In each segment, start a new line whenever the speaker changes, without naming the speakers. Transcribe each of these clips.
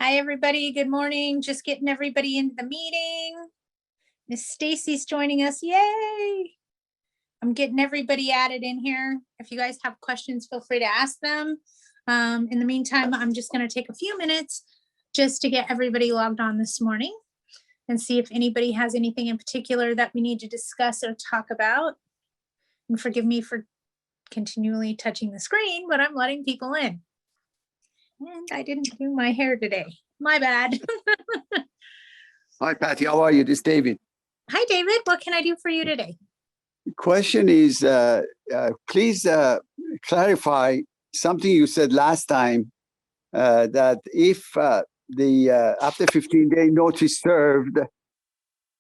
Hi, everybody. Good morning. Just getting everybody into the meeting. Miss Stacy's joining us. Yay! I'm getting everybody added in here. If you guys have questions, feel free to ask them. In the meantime, I'm just going to take a few minutes just to get everybody logged on this morning and see if anybody has anything in particular that we need to discuss or talk about. And forgive me for continually touching the screen, but I'm letting people in. And I didn't do my hair today. My bad.
Hi, Patty. How are you? This is David.
Hi, David. What can I do for you today?
The question is, please clarify something you said last time, that if after 15-day notice served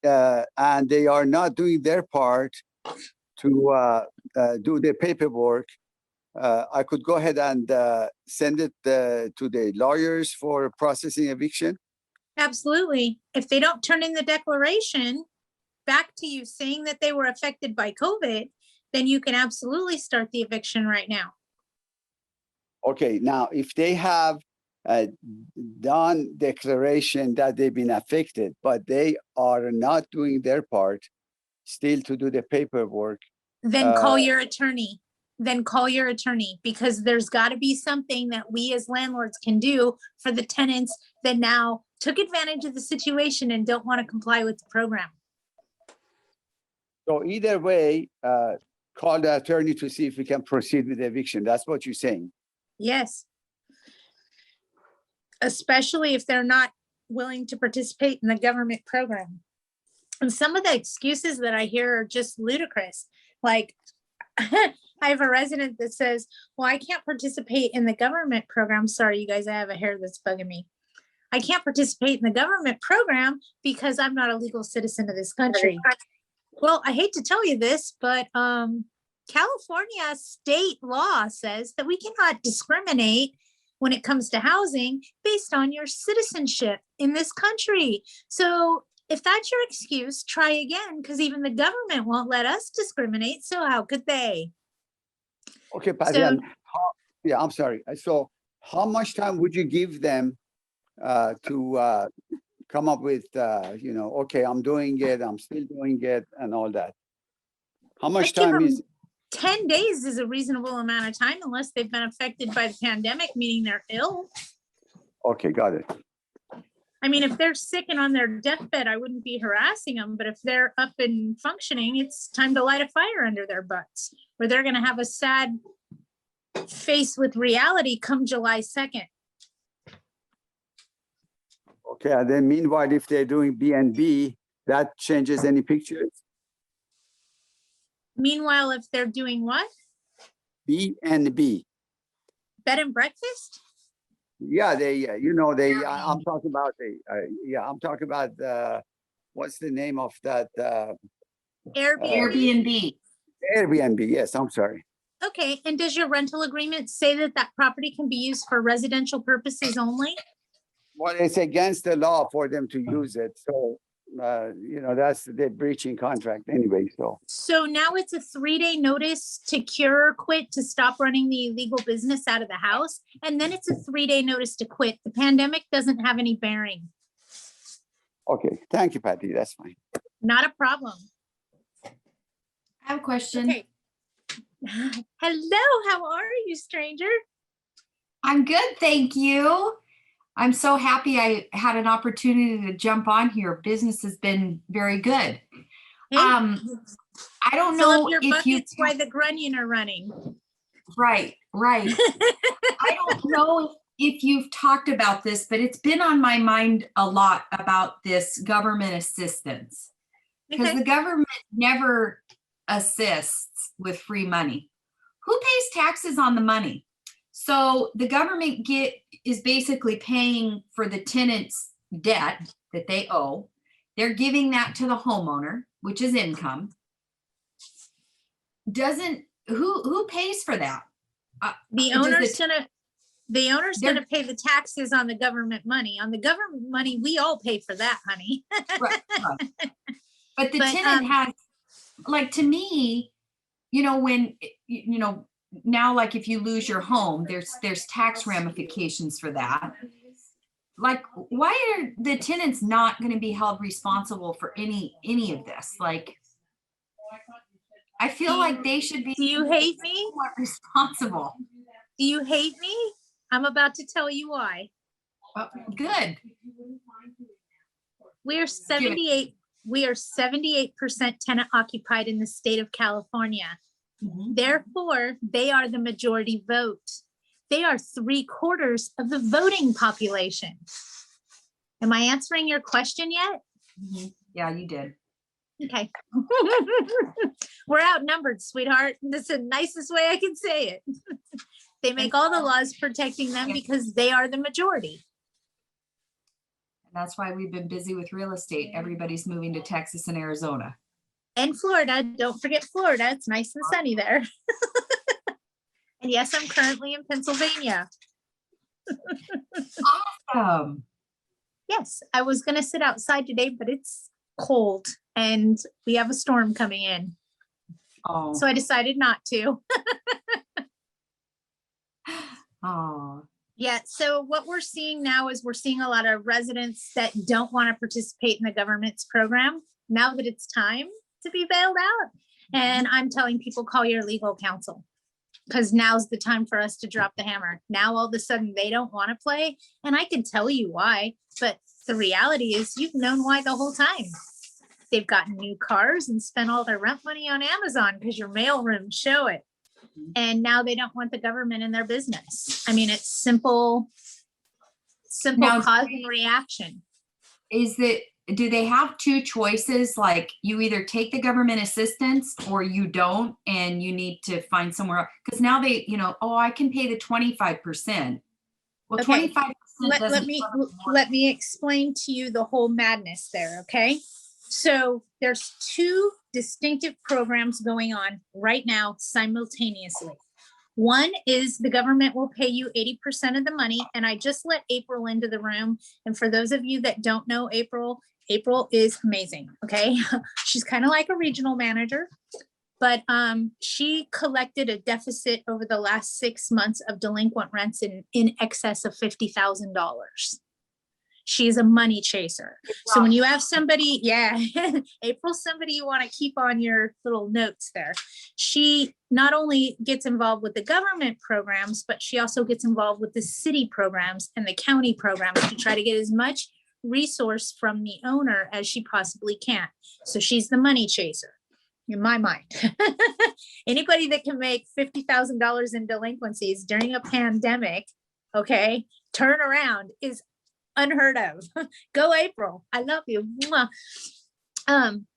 and they are not doing their part to do the paperwork, I could go ahead and send it to the lawyers for processing eviction?
Absolutely. If they don't turn in the declaration back to you saying that they were affected by COVID, then you can absolutely start the eviction right now.
Okay, now if they have done declaration that they've been affected, but they are not doing their part still to do the paperwork.
Then call your attorney. Then call your attorney, because there's got to be something that we as landlords can do for the tenants that now took advantage of the situation and don't want to comply with the program.
So either way, call the attorney to see if we can proceed with the eviction. That's what you're saying?
Yes. Especially if they're not willing to participate in the government program. And some of the excuses that I hear are just ludicrous. Like, I have a resident that says, well, I can't participate in the government program. Sorry, you guys, I have a hair that's bugging me. I can't participate in the government program because I'm not a legal citizen of this country. Well, I hate to tell you this, but California state law says that we cannot discriminate when it comes to housing based on your citizenship in this country. So if that's your excuse, try again, because even the government won't let us discriminate. So how could they?
Okay, Patty.
So,
yeah, I'm sorry. So how much time would you give them to come up with, okay, I'm doing it, I'm still doing it, and all that? How much time is?
10 days is a reasonable amount of time, unless they've been affected by the pandemic, meaning they're ill.
Okay, got it.
I mean, if they're sick and on their deathbed, I wouldn't be harassing them. But if they're up and functioning, it's time to light a fire under their butts, or they're going to have a sad face with reality come July 2nd.
Okay, and then meanwhile, if they're doing B&B, that changes any pictures?
Meanwhile, if they're doing what?
B&B.
Bed and breakfast?
Yeah, I'm talking about I'm talking about what's the name of that?
Airbnb.
Airbnb, yes, I'm sorry.
Okay, and does your rental agreement say that that property can be used for residential purposes only?
Well, it's against the law for them to use it. So, that's the breaching contract anyway.
So now it's a 3-day notice to cure or quit, to stop running the illegal business out of the house. And then it's a 3-day notice to quit. The pandemic doesn't have any bearing.
Okay, thank you, Patty. That's fine.
Not a problem.
I have a question.
Okay. Hello, how are you, stranger?
I'm good, thank you. I'm so happy I had an opportunity to jump on here. Business has been very good.
Hey,
I don't know
your
if you
buckets why the grunion are running.
Right. I don't know if you've talked about this, but it's been on my mind a lot about this government assistance, because the government never assists with free money. Who pays taxes on the money? So the government is basically paying for the tenant's debt that they owe. They're giving that to the homeowner, which is income. Who pays for that?
The owner's gonna pay the taxes on the government money. On the government money, we all pay for that, honey.
Right. But the tenant has, like, to me, when now, like, if you lose your home, there's tax ramifications for that. like, why are the tenants not going to be held responsible for any of this? Like, I feel like they should be
Do you hate me?
somewhat responsible.
Do you hate me? I'm about to tell you why.
Good.
We are 78% tenant occupied in the state of California.
Mhm.
Therefore, they are the majority vote. They are 3/4 of the voting population. Am I answering your question yet?
Mhm. Yeah, you did.
Okay. We're outnumbered, sweetheart. That's the nicest way I can say it. They make all the laws protecting them because they are the majority.
And that's why we've been busy with real estate. Everybody's moving to Texas and Arizona.
And Florida, don't forget Florida. It's nice and sunny there. And yes, I'm currently in Pennsylvania. Yes, I was gonna sit outside today, but it's cold and we have a storm coming in.
Oh,
So I decided not to.
oh,
Yeah, so what we're seeing now is we're seeing a lot of residents that don't want to participate in the government's program now that it's time to be bailed out. And I'm telling people, call your legal counsel, because now's the time for us to drop the hammer. Now all of a sudden they don't want to play, and I can tell you why, but the reality is you've known why the whole time. They've gotten new cars and spent all their rent money on Amazon because your mail rooms show it. And now they don't want the government in their business. I mean, it's simple
Now,
cause and reaction.
do they have two choices? Like, you either take the government assistance or you don't, and you need to find somewhere else? Because now they, oh, I can pay the 25%. Well,
Okay.
25%
Let me explain to you the whole madness there, okay? So there's two distinctive programs going on right now simultaneously. One is the government will pay you 80% of the money, and I just let April into the room. And for those of you that don't know April is amazing, okay? She's kind of like a regional manager, but she collected a deficit over the last 6 months of delinquent rents in excess of $50,000. She's a money chaser. So when you have somebody, yeah, April, somebody you want to keep on your little notes there. She not only gets involved with the government programs, but she also gets involved with the city programs and the county programs to try to get as much resource from the owner as she possibly can. So she's the money chaser in my mind. Anybody that can make $50,000 in delinquencies during a pandemic, okay, turn around is unheard of. Go April. I love you. Mwah.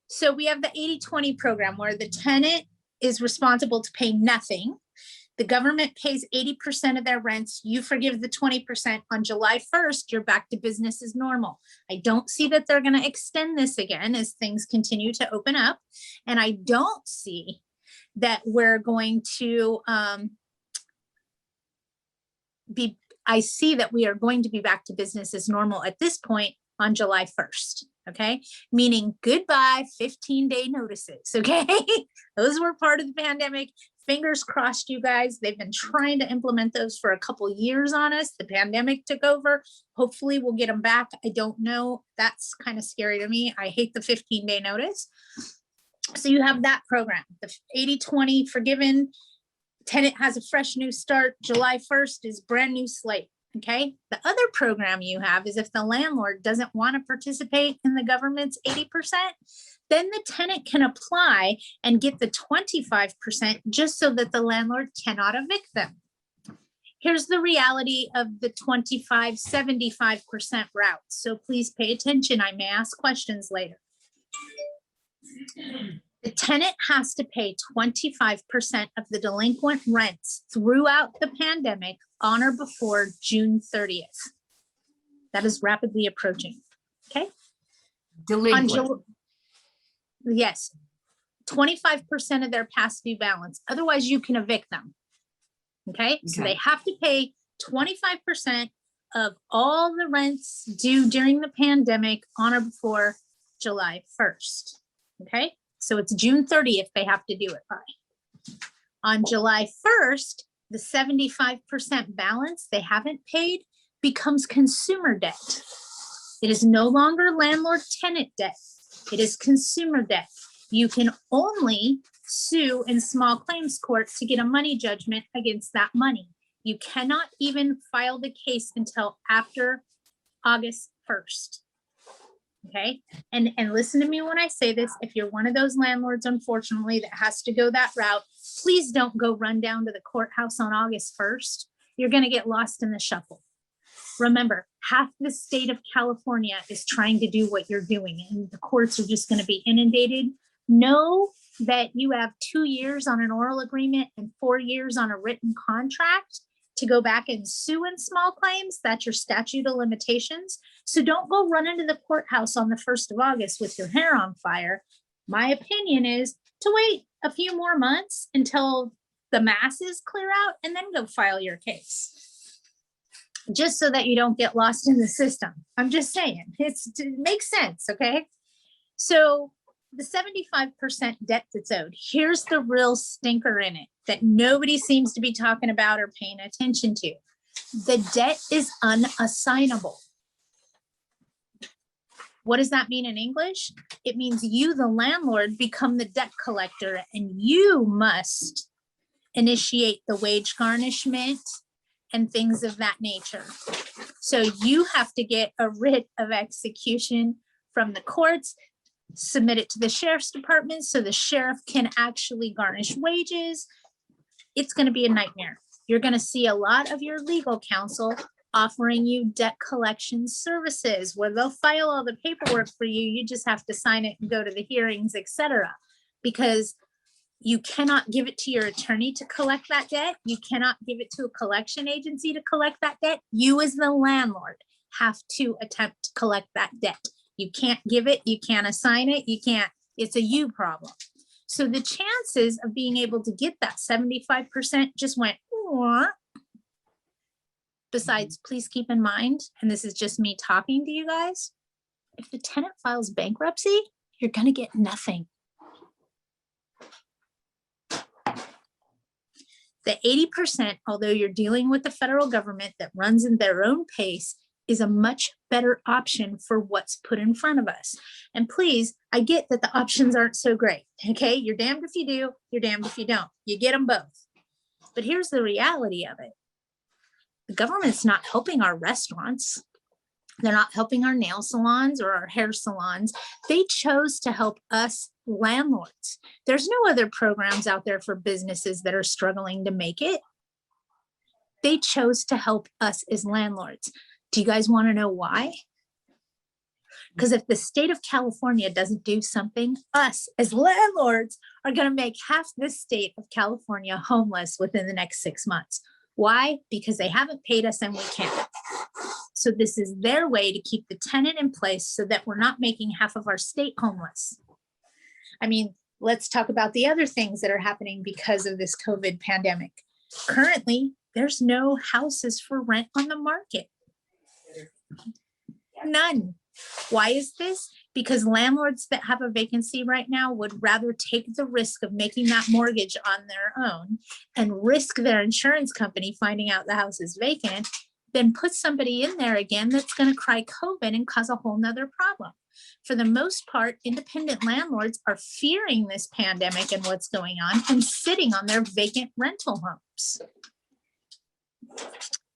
So we have the 80-20 program where the tenant is responsible to pay nothing. The government pays 80% of their rents. You forgive the 20%. On July 1st, you're back to business as normal. I don't see that they're going to extend this again as things continue to open up. And I don't see that we're going to I see that we are going to be back to business as normal at this point on July 1st. Okay. Meaning goodbye 15-day notices. Okay. Those were part of the pandemic. Fingers crossed, you guys. They've been trying to implement those for a couple years on us. The pandemic took over. Hopefully we'll get them back. I don't know. That's kind of scary to me. I hate the 15-day notice. So you have that program, the 80-20 forgiven. Tenant has a fresh new start. July 1st is brand new slate. Okay. The other program you have is if the landlord doesn't want to participate in the government's 80%, then the tenant can apply and get the 25% just so that the landlord cannot evict them. Here's the reality of the 25-75% route. So please pay attention. I may ask questions later. The tenant has to pay 25% of the delinquent rents throughout the pandemic on or before June 30th. That is rapidly approaching. Okay.
Delinquent.
Yes. 25% of their past due balance. Otherwise, you can evict them. Okay. So they have to pay 25% of all the rents due during the pandemic on or before July 1st. Okay. So it's June 30th they have to do it by. On July 1st, the 75% balance they haven't paid, becomes consumer debt. It is no longer landlord-tenant debt. It is consumer debt. You can only sue in small claims court to get a money judgment against that money. You cannot even file the case until after August 1st. Okay, and listen to me when I say this. If you're one of those landlords, unfortunately, that has to go that route, please don't go run down to the courthouse on August 1st. You're going to get lost in the shuffle. Remember, half the state of California is trying to do what you're doing, and the courts are just going to be inundated. Know that you have 2 years on an oral agreement and 4 years on a written contract to go back and sue in small claims. That's your statute of limitations. So don't go run into the courthouse on the 1st of August with your hair on fire. My opinion is to wait a few more months until the masses clear out and then go file your case. Just so that you don't get lost in the system. I'm just saying, it makes sense, okay? So the 75% debt that's owed, here's the real stinker in it that nobody seems to be talking about or paying attention to. The debt is unassignable. What does that mean in English? It means you, the landlord, become the debt collector, and you must initiate the wage garnishment and things of that nature. So you have to get a writ of execution from the courts, submit it to the sheriff's department so the sheriff can actually garnish wages. It's going to be a nightmare. You're going to see a lot of your legal counsel offering you debt collection services where they'll file all the paperwork for you. You just have to sign it and go to the hearings, etc. Because you cannot give it to your attorney to collect that debt. You cannot give it to a collection agency to collect that debt. You as the landlord have to attempt to collect that debt. You can't give it, you can't assign it, you can't, it's a you problem. So the chances of being able to get that 75% just went, wah. Besides, please keep in mind, and this is just me talking to you guys, if the tenant files bankruptcy, you're gonna get nothing. The 80%, although you're dealing with the federal government that runs in their own pace, is a much better option for what's put in front of us. And please, I get that the options aren't so great, okay? You're damned if you do, you're damned if you don't. You get them both. But here's the reality of it. The government's not helping our restaurants. They're not helping our nail salons or our hair salons. They chose to help us landlords. There's no other programs out there for businesses that are struggling to make it. They chose to help us as landlords. Do you guys want to know why? Because if the state of California doesn't do something, us as landlords are going to make half the state of California homeless within the next 6 months. Why? Because they haven't paid us and we can't. So this is their way to keep the tenant in place so that we're not making half of our state homeless. I mean, let's talk about the other things that are happening because of this COVID pandemic. Currently, there's no houses for rent on the market. None. Why is this? Because landlords that have a vacancy right now would rather take the risk of making that mortgage on their own and risk their insurance company finding out the house is vacant than put somebody in there again that's going to cry COVID and cause a whole nother problem. For the most part, independent landlords are fearing this pandemic and what's going on and sitting on their vacant rental homes.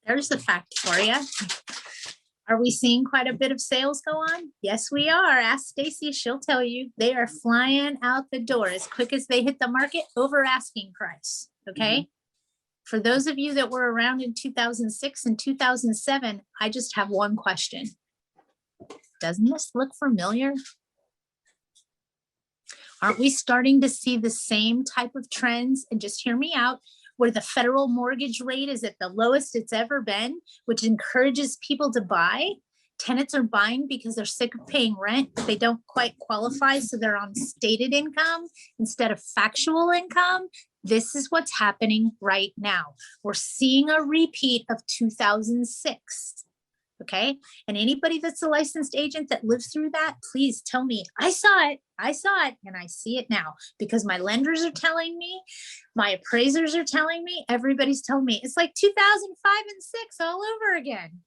There's the fact for you. Are we seeing quite a bit of sales go on? Yes, we are. Ask Stacy, she'll tell you. They are flying out the door as quick as they hit the market over asking price, okay? Mm-hmm. For those of you that were around in 2006 and 2007, I just have one question. Doesn't this look familiar? Aren't we starting to see the same type of trends? And just hear me out, where the federal mortgage rate is at the lowest it's ever been, which encourages people to buy. Tenants are buying because they're sick of paying rent. They don't quite qualify, so they're on stated income instead of factual income. This is what's happening right now. We're seeing a repeat of 2006. Okay. And anybody that's a licensed agent that lived through that, please tell me, I saw it, and I see it now because my lenders are telling me, my appraisers are telling me, everybody's telling me it's like 2005 and 6 all over again.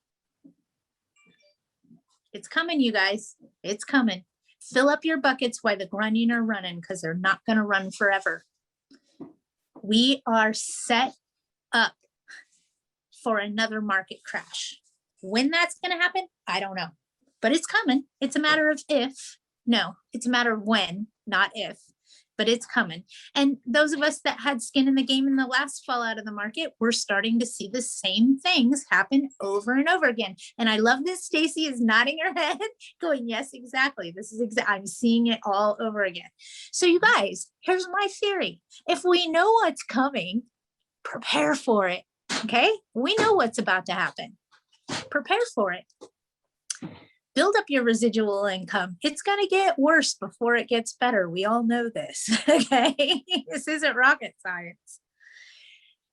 It's coming, you guys. It's coming. Fill up your buckets while the grunting are running, because they're not going to run forever. We are set up for another market crash. When that's going to happen, I don't know, but it's coming. It's a matter of if. No, it's a matter of when, not if, but it's coming. And those of us that had skin in the game in the last fallout of the market, we're starting to see the same things happen over and over again. And I love this. Stacy is nodding her head going, yes, exactly. This is I'm seeing it all over again. So you guys, here's my theory. If we know what's coming, prepare for it. Okay. We know what's about to happen. Prepare for it. Build up your residual income. It's going to get worse before it gets better. We all know this. Okay. This isn't rocket science.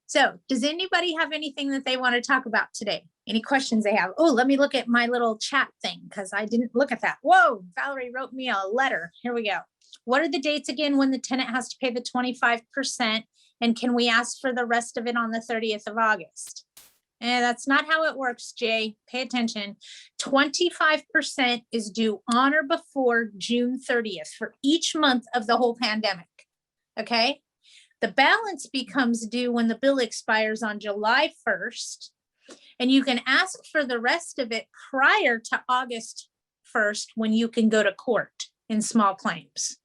So does anybody have anything that they want to talk about today? Any questions they have? Oh, let me look at my little chat thing because I didn't look at that. Whoa, Valerie wrote me a letter. Here we go. What are the dates again when the tenant has to pay the 25%? And can we ask for the rest of it on the 30th of August? And that's not how it works, Jay. Pay attention. 25% is due on or before June 30th for each month of the whole pandemic. Okay. The balance becomes due when the bill expires on July 1st. And you can ask for the rest of it prior to August 1st when you can go to court in small claims.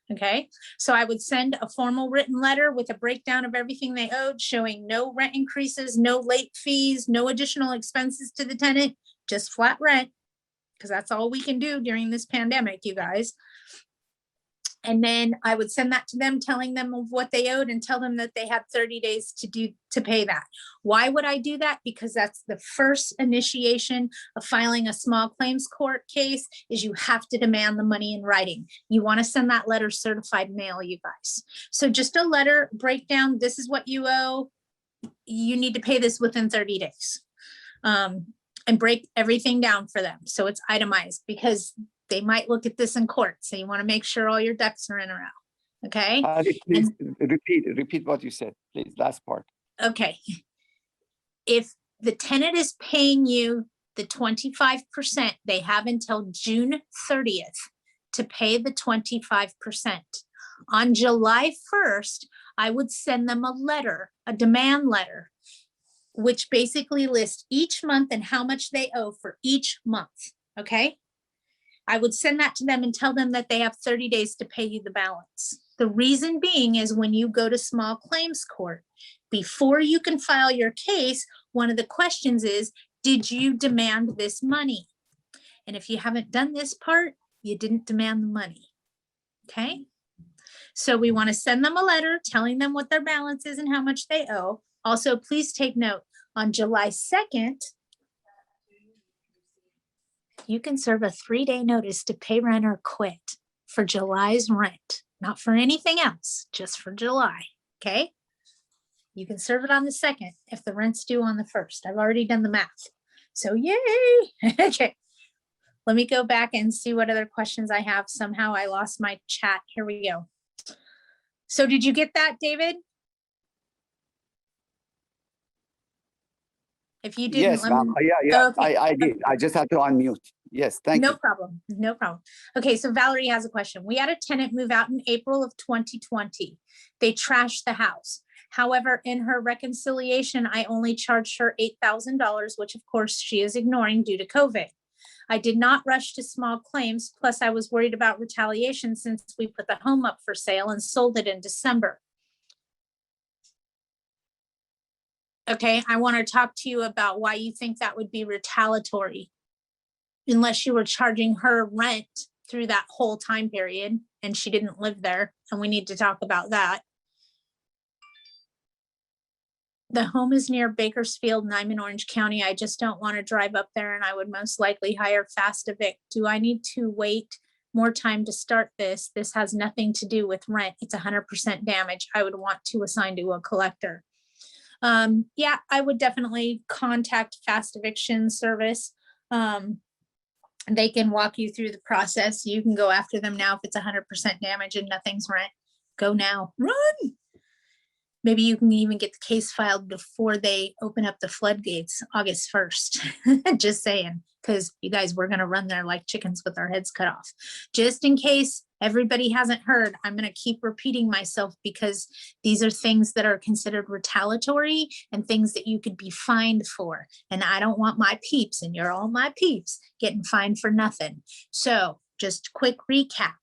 Okay, so I would send a formal written letter with a breakdown of everything they owed, showing no rent increases, no late fees, no additional expenses to the tenant, just flat rent, because that's all we can do during this pandemic, you guys. And then I would send that to them, telling them of what they owed and tell them that they had 30 days to pay that. Why would I do that? Because that's the first initiation of filing a small claims court case is you have to demand the money in writing. You want to send that letter certified mail, you guys. So just a letter breakdown. This is what you owe. You need to pay this within 30 days and break everything down for them. So it's itemized because they might look at this in court. So you want to make sure all your ducks are in a row. Okay.
Please repeat what you said, please. Last part.
Okay. If the tenant is paying you the 25%, they have until June 30th to pay the 25%. On July 1st, I would send them a letter, a demand letter, which basically lists each month and how much they owe for each month. Okay. I would send that to them and tell them that they have 30 days to pay you the balance. The reason being is when you go to small claims court, before you can file your case, one of the questions is, did you demand this money? And if you haven't done this part, you didn't demand the money. Okay. So we want to send them a letter telling them what their balance is and how much they owe. Also, please take note, on July 2nd, you can serve a 3-day notice to pay rent or quit for July's rent, not for anything else, just for July. Okay. You can serve it on the 2nd if the rent's due on the 1st. I've already done the math. So yay. Okay. Let me go back and see what other questions I have. Somehow I lost my chat. Here we go. So did you get that, David? If you didn't,
Yes, ma'am. Yeah,
Okay.
I did. I just had to unmute. Yes, thank you.
No problem. No problem. Okay, so Valerie has a question. We had a tenant move out in April of 2020. They trashed the house. However, in her reconciliation, I only charged her $8,000, which of course she is ignoring due to COVID. I did not rush to small claims. Plus, I was worried about retaliation since we put the home up for sale and sold it in December. Okay, I want to talk to you about why you think that would be retaliatory, unless you were charging her rent through that whole time period and she didn't live there, and we need to talk about that. The home is near Bakersfield and I'm in Orange County. I just don't want to drive up there, and I would most likely hire Fast Evict. Do I need to wait more time to start this? This has nothing to do with rent. It's 100% damage. I would want to assign to a collector. Yeah, I would definitely contact Fast Eviction Service. They can walk you through the process. You can go after them now if it's 100% damage and nothing's rent. Go now, run. Maybe you can even get the case filed before they open up the floodgates August 1st. Just saying, because you guys, we're going to run there like chickens with our heads cut off. Just in case everybody hasn't heard, I'm going to keep repeating myself because these are things that are considered retaliatory and things that you could be fined for. And I don't want my peeps, and you're all my peeps, getting fined for nothing. So just quick recap.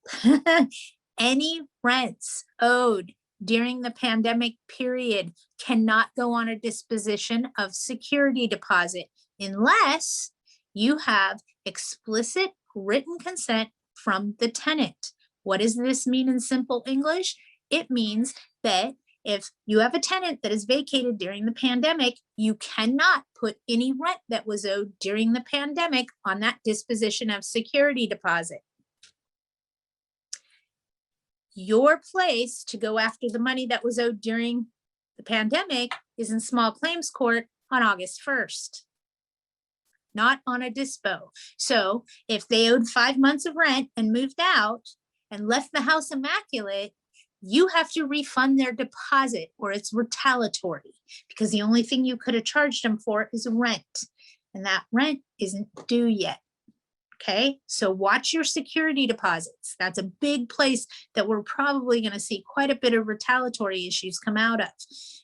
Any rents owed during the pandemic period cannot go on a disposition of security deposit unless you have explicit written consent from the tenant. What does this mean in simple English? It means that if you have a tenant that is vacated during the pandemic, you cannot put any rent that was owed during the pandemic on that disposition of security deposit. Your place to go after the money that was owed during the pandemic is in small claims court on August 1st, not on a dispo. So if they owed 5 months of rent and moved out and left the house immaculate, you have to refund their deposit or it's retaliatory, because the only thing you could have charged them for is rent, and that rent isn't due yet. Okay, so watch your security deposits. That's a big place that we're probably going to see quite a bit of retaliatory issues come out of.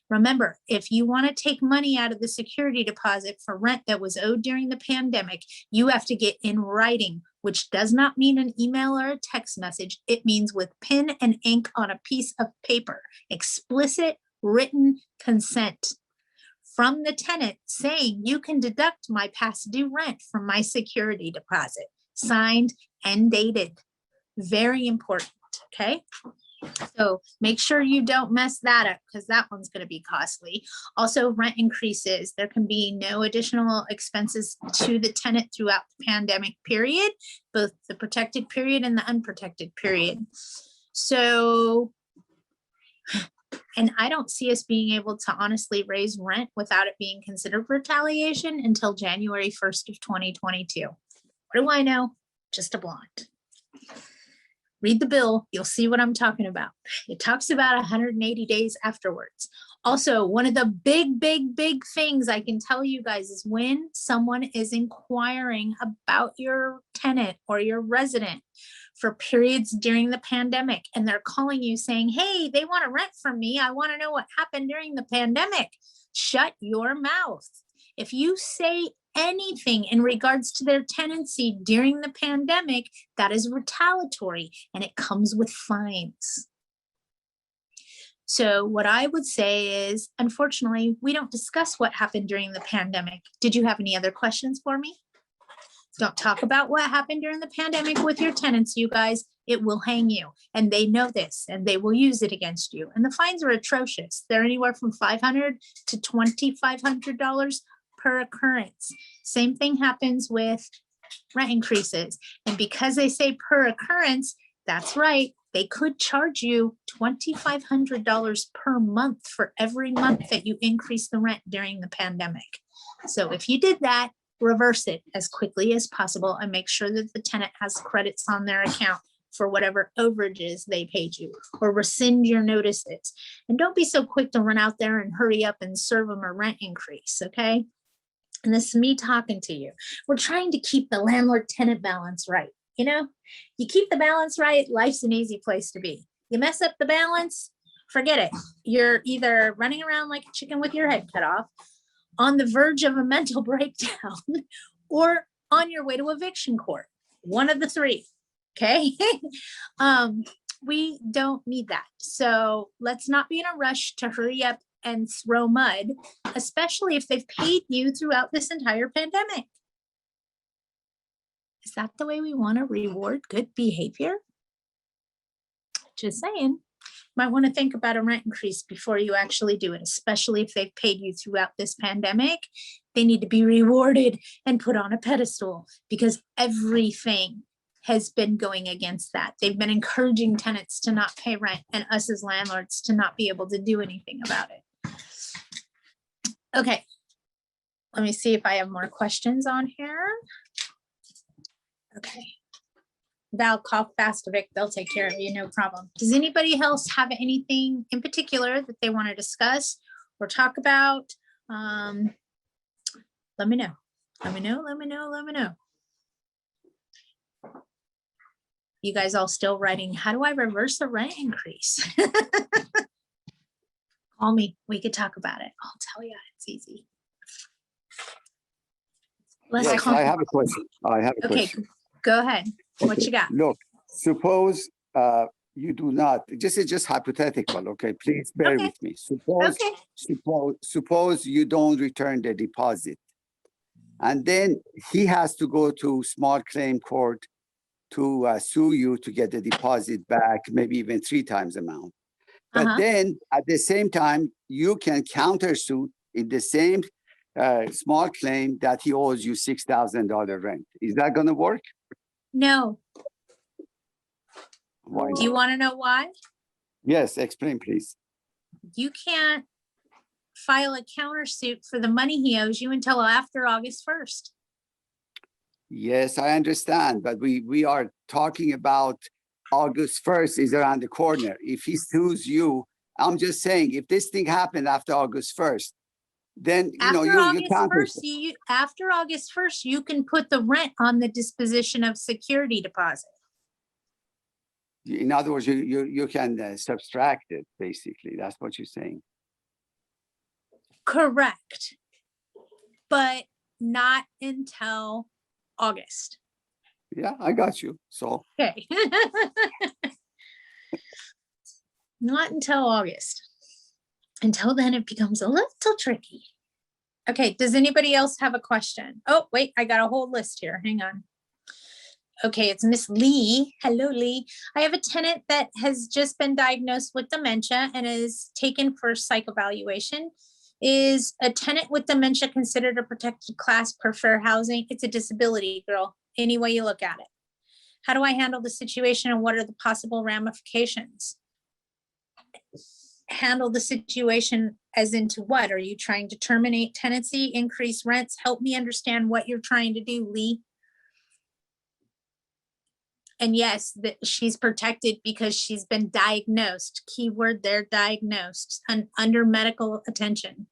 Remember, if you want to take money out of the security deposit for rent that was owed during the pandemic, you have to get in writing, which does not mean an email or a text message. It means with pen and ink on a piece of paper, explicit written consent from the tenant saying you can deduct my past due rent from my security deposit, signed and dated. Very important, okay? So make sure you don't mess that up, because that one's going to be costly. Also, rent increases. There can be no additional expenses to the tenant throughout the pandemic period, both the protected period and the unprotected period. So, and I don't see us being able to honestly raise rent without it being considered retaliation until January 1st of 2022. What do I know? Just a blonde. Read the bill, you'll see what I'm talking about. It talks about 180 days afterwards. Also, one of the big things I can tell you guys is when someone is inquiring about your tenant or your resident for periods during the pandemic, and they're calling you saying, hey, they want to rent from me. I want to know what happened during the pandemic. Shut your mouth. If you say anything in regards to their tenancy during the pandemic, that is retaliatory, and it comes with fines. So what I would say is, unfortunately, we don't discuss what happened during the pandemic. Did you have any other questions for me? Don't talk about what happened during the pandemic with your tenants, you guys. It will hang you, and they know this, and they will use it against you. And the fines are atrocious. They're anywhere from $500 to $2,500 per occurrence. Same thing happens with rent increases. And because they say per occurrence, that's right, they could charge you $2,500 per month for every month that you increase the rent during the pandemic. So if you did that, reverse it as quickly as possible and make sure that the tenant has credits on their account for whatever overages they paid you, or rescind your notices. And don't be so quick to run out there and hurry up and serve them a rent increase, okay? And this is me talking to you. We're trying to keep the landlord-tenant balance right. You know, you keep the balance right, life's an easy place to be. You mess up the balance, forget it. You're either running around like a chicken with your head cut off, on the verge of a mental breakdown, or on your way to eviction court. One of the three, okay? We don't need that. So let's not be in a rush to hurry up and throw mud, especially if they've paid you throughout this entire pandemic. Is that the way we want to reward good behavior? Just saying. Might want to think about a rent increase before you actually do it, especially if they've paid you throughout this pandemic. They need to be rewarded and put on a pedestal, because everything has been going against that. They've been encouraging tenants to not pay rent and us as landlords to not be able to do anything about it. Okay, let me see if I have more questions on here. Okay. Val, cough fast, Vic, they'll take care of you, no problem. Does anybody else have anything in particular that they want to discuss or talk about? Let me know. Let me know. You guys all still writing, how do I reverse the rent increase? Call me, we could talk about it. I'll tell you, it's easy. Let's
Yes,
call.
I have a question. I have a
Okay,
question.
go ahead. What
Okay,
you got?
Look, suppose you do not, just hypothetical, okay? Please bear
Okay.
with me. Suppose you don't return the deposit. And then he has to go to small claim court to sue you to get the deposit back, maybe even 3 times amount. But
Uh-huh.
then at the same time, you can countersue in the same small claim that he owes you $6,000 rent. Is that going to work?
No.
Why
Do you
not?
want to know why?
Yes, explain, please.
You can't file a countersuit for the money he owes you until after August 1st.
Yes, I understand, but we are talking about August 1st is around the corner. If he sues you, I'm just saying, if this thing happened after August 1st, then
After
you
August
counter.
1st, after August 1st, you can put the rent on the disposition of security deposit.
In other words, you can subtract it, basically. That's what you're saying.
Correct. But not until August.
Yeah, I got you. So
Okay. Not until August. Until then, it becomes a little tricky. Okay, does anybody else have a question? Oh, wait, I got a whole list here. Hang on. Okay, it's Miss Lee. Hello, Lee. I have a tenant that has just been diagnosed with dementia and is taken for psych evaluation. Is a tenant with dementia considered a protected class per fair housing? It's a disability, girl, any way you look at it. How do I handle the situation and what are the possible ramifications? Handle the situation as into what? Are you trying to terminate tenancy, increase rents? Help me understand what you're trying to do, Lee. And yes, that she's protected because she's been diagnosed. Keyword there, diagnosed and under medical attention.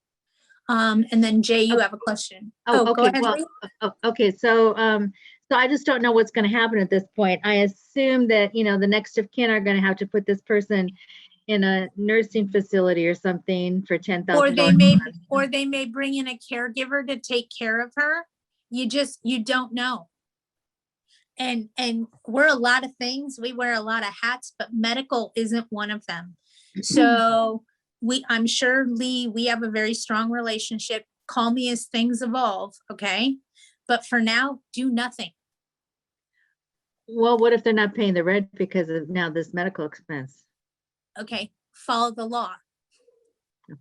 And then Jay, you have a question.
Oh,
Go
okay.
ahead,
Well,
Lee.
okay. So I just don't know what's going to happen at this point. I assume that, the next of kin are going to have to put this person in a nursing facility or something for $10,000.
Or they may bring in a caregiver to take care of her. You don't know. And we're a lot of things. We wear a lot of hats, but medical isn't one of them. So I'm sure, Lee, we have a very strong relationship. Call me as things evolve, okay? But for now, do nothing.
Well, what if they're not paying the rent because of now this medical expense?
Okay, follow the law.
Okay.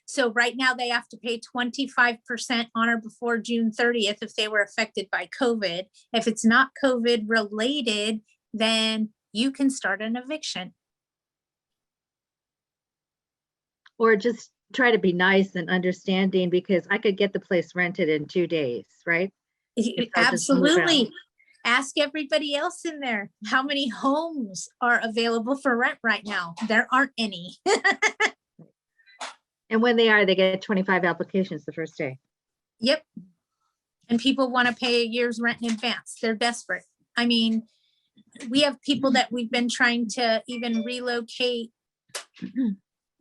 So right now they have to pay 25% on or before June 30th if they were affected by COVID. If it's not COVID related, then you can start an eviction.
Or just try to be nice and understanding, because I could get the place rented in 2 days, right? If I just move out.
Absolutely. Ask everybody else in there, how many homes are available for rent right now? There aren't any.
And when they are, they get 25 applications the first day.
Yep. And people want to pay a year's rent in advance. They're desperate. I mean, we have people that we've been trying to even relocate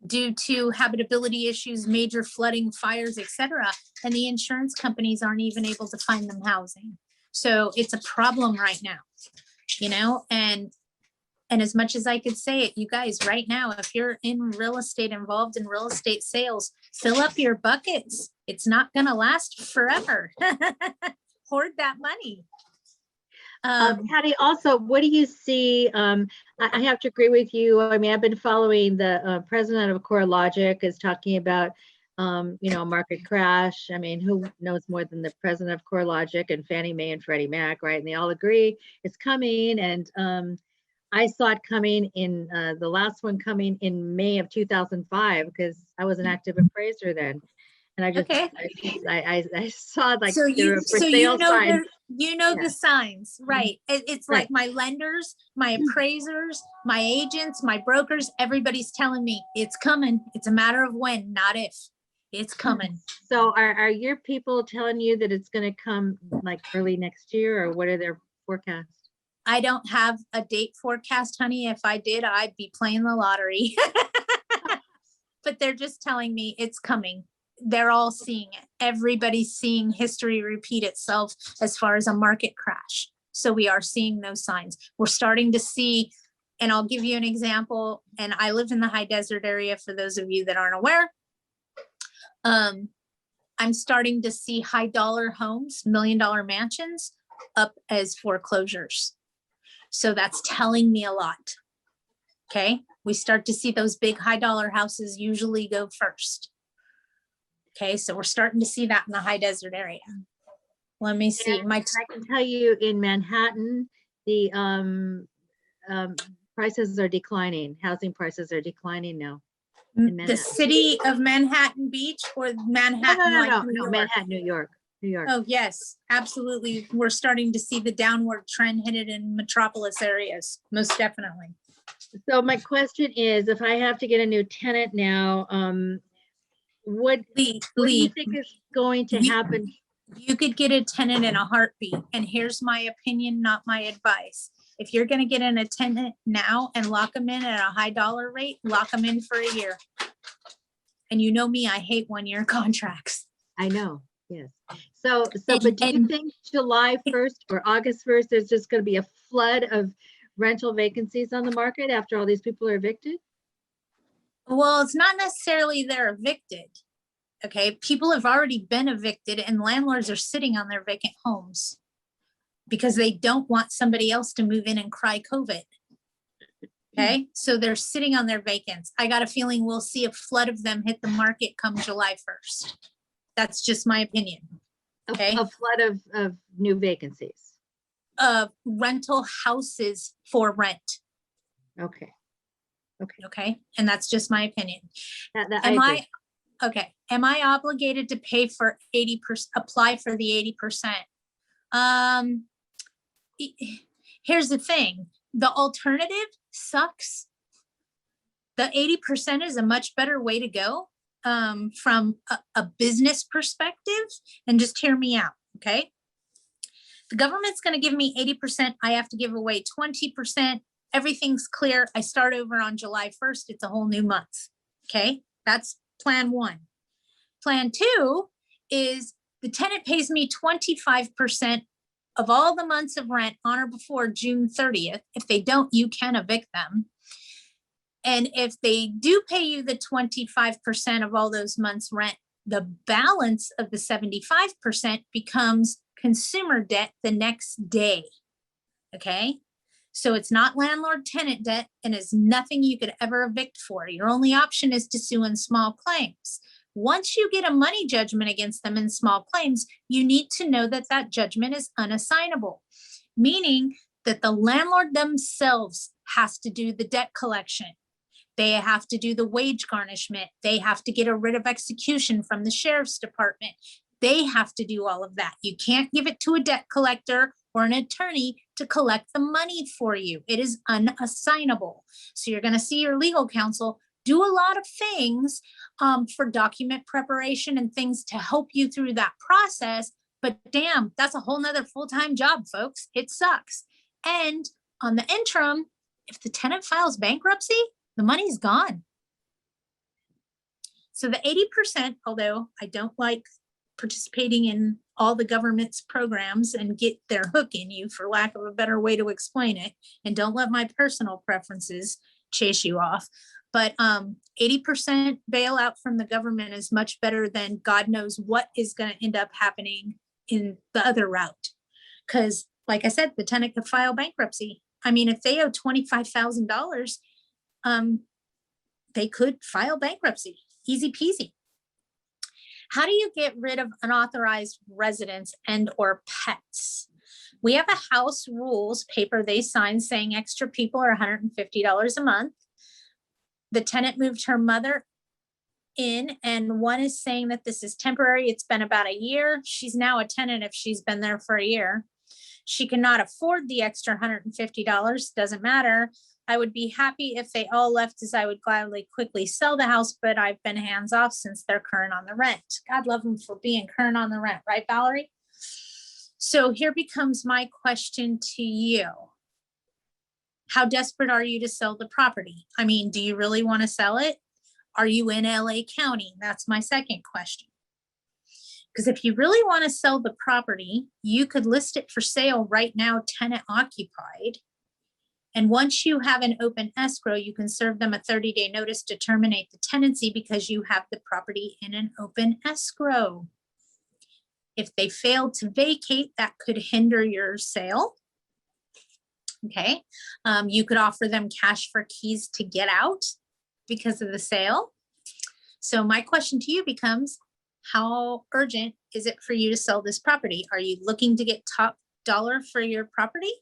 due to habitability issues, major flooding, fires, etc. And the insurance companies aren't even able to find them housing. So it's a problem right now, and as much as I could say it, you guys, right now, if you're in real estate, involved in real estate sales, fill up your buckets. It's not going to last forever. Hoard that money.
Patty, also, what do you see? I have to agree with you. I mean, I've been following the president of CoreLogic is talking about, market crash. I mean, who knows more than the president of CoreLogic and Fannie Mae and Freddie Mac, right? And they all agree it's coming. And I saw it coming in the last one coming in May of 2005 because I was an active appraiser then. And I just,
Okay.
I saw like
So
there were for sale signs.
the signs, right? It's
Right.
like my lenders, my appraisers, my agents, my brokers, everybody's telling me it's coming. It's a matter of when, not if. It's coming.
So are your people telling you that it's going to come like early next year, or what are their forecasts?
I don't have a date forecast, honey. If I did, I'd be playing the lottery. But they're just telling me it's coming. They're all seeing it. Everybody's seeing history repeat itself as far as a market crash. So we are seeing those signs. We're starting to see, and I'll give you an example. And I live in the high desert area for those of you that aren't aware. I'm starting to see high dollar homes, $1 million mansions up as foreclosures. So that's telling me a lot. Okay. We start to see those big high dollar houses usually go first. Okay. So we're starting to see that in the high desert area. Let me see.
And I can tell you in Manhattan, the prices are declining. Housing prices are declining now.
The city of Manhattan Beach or Manhattan?
No, Manhattan, New York.
Oh, yes, absolutely. We're starting to see the downward trend hit in metropolis areas, most definitely.
So my question is, if I have to get a new tenant now, what do you think is going to happen?
You could get a tenant in a heartbeat. And here's my opinion, not my advice. If you're going to get in a tenant now and lock them in at a high dollar rate, lock them in for a year. And you know me, I hate 1-year contracts.
I know, yes. So, but do you think July 1st or August 1st, there's just going to be a flood of rental vacancies on the market after all these people are evicted?
Well, it's not necessarily they're evicted. Okay, people have already been evicted and landlords are sitting on their vacant homes because they don't want somebody else to move in and cry COVID. Okay, so they're sitting on their vacants. I got a feeling we'll see a flood of them hit the market come July 1st. That's just my opinion. Okay,
a flood of new vacancies.
Rental houses for rent.
Okay.
Okay, and that's just my opinion. Am I obligated to pay for 80%, apply for the 80%? Here's the thing. The alternative sucks. The 80% is a much better way to go from a business perspective. And just hear me out, okay? The government's going to give me 80%. I have to give away 20%. Everything's clear. I start over on July 1st. It's a whole new month, okay? That's plan one. Plan two is the tenant pays me 25% of all the months of rent on or before June 30th. If they don't, you can evict them. And if they do pay you the 25% of all those months rent, the balance of the 75% becomes consumer debt the next day. Okay. So it's not landlord tenant debt and is nothing you could ever evict for. Your only option is to sue in small claims. Once you get a money judgment against them in small claims, you need to know that that judgment is unassignable, meaning that the landlord themselves has to do the debt collection. They have to do the wage garnishment. They have to get a writ of execution from the sheriff's department. They have to do all of that. You can't give it to a debt collector or an attorney to collect the money for you. It is unassignable. So you're going to see your legal counsel do a lot of things for document preparation and things to help you through that process. But damn, that's a whole nother full-time job, folks. It sucks. And on the interim, if the tenant files bankruptcy, the money's gone. So the 80%, although I don't like participating in all the government's programs and get their hook in you, for lack of a better way to explain it, and don't let my personal preferences chase you off. But 80% bailout from the government is much better than God knows what is going to end up happening in the other route. Because like I said, the tenant could file bankruptcy. I mean, if they owe $25,000, they could file bankruptcy. Easy peasy. How do you get rid of unauthorized residents and or pets? We have a house rules paper they signed saying extra people are $150 a month. The tenant moved her mother in, and one is saying that this is temporary. It's been about a year. She's now a tenant if she's been there for a year. She cannot afford the extra $150. Doesn't matter. I would be happy if they all left, as I would gladly quickly sell the house, but I've been hands off since they're current on the rent. God love them for being current on the rent, right, Valerie? So here becomes my question to you. How desperate are you to sell the property? I mean, do you really want to sell it? Are you in LA County? That's my second question. Because if you really want to sell the property, you could list it for sale right now, tenant occupied. And once you have an open escrow, you can serve them a 30-day notice to terminate the tenancy because you have the property in an open escrow. If they fail to vacate, that could hinder your sale. Okay, you could offer them cash for keys to get out because of the sale. So my question to you becomes, how urgent is it for you to sell this property? Are you looking to get top dollar for your property?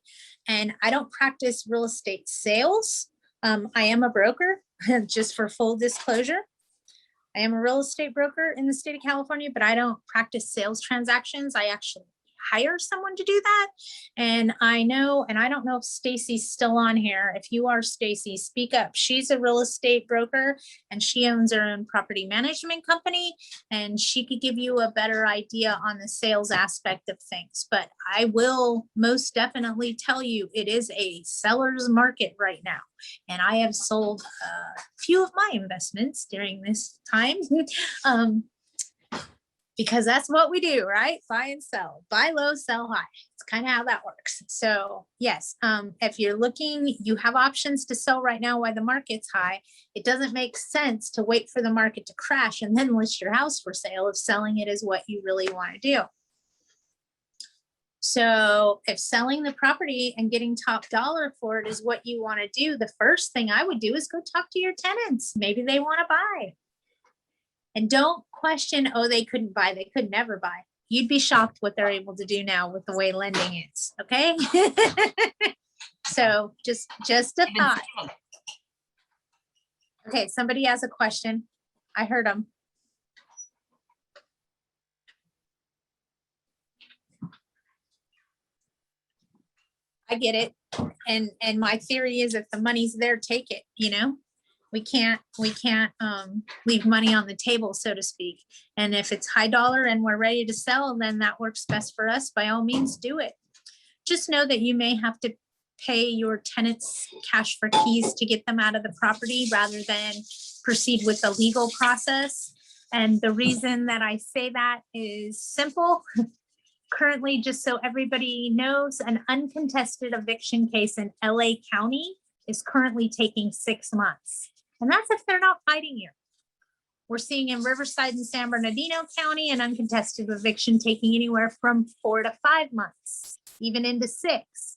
And I don't practice real estate sales. I am a broker, just for full disclosure. I am a real estate broker in the state of California, but I don't practice sales transactions. I actually hire someone to do that. And I know, and I don't know if Stacy's still on here. If you are, Stacy, speak up. She's a real estate broker and she owns her own property management company, and she could give you a better idea on the sales aspect of things. But I will most definitely tell you it is a seller's market right now. And I have sold a few of my investments during this time. Because that's what we do, right? Buy and sell, buy low, sell high. It's kind of how that works. So yes, if you're looking, you have options to sell right now while the market's high. It doesn't make sense to wait for the market to crash and then list your house for sale if selling it is what you really want to do. So if selling the property and getting top dollar for it is what you want to do, the first thing I would do is go talk to your tenants. Maybe they want to buy. And don't question, oh, they couldn't buy. They could never buy. You'd be shocked what they're able to do now with the way lending is. Okay. So just a thought. Okay. Somebody has a question. I heard them. I get it. And my theory is if the money's there, take it, you know. We can't leave money on the table, so to speak. And if it's high dollar and we're ready to sell, then that works best for us. By all means, do it. Just know that you may have to pay your tenants cash for keys to get them out of the property rather than proceed with the legal process. And the reason that I say that is simple. Currently, just so everybody knows, an uncontested eviction case in LA County is currently taking 6 months. And that's if they're not fighting you. We're seeing in Riverside and San Bernardino County an uncontested eviction taking anywhere from 4 to 5 months, even into 6.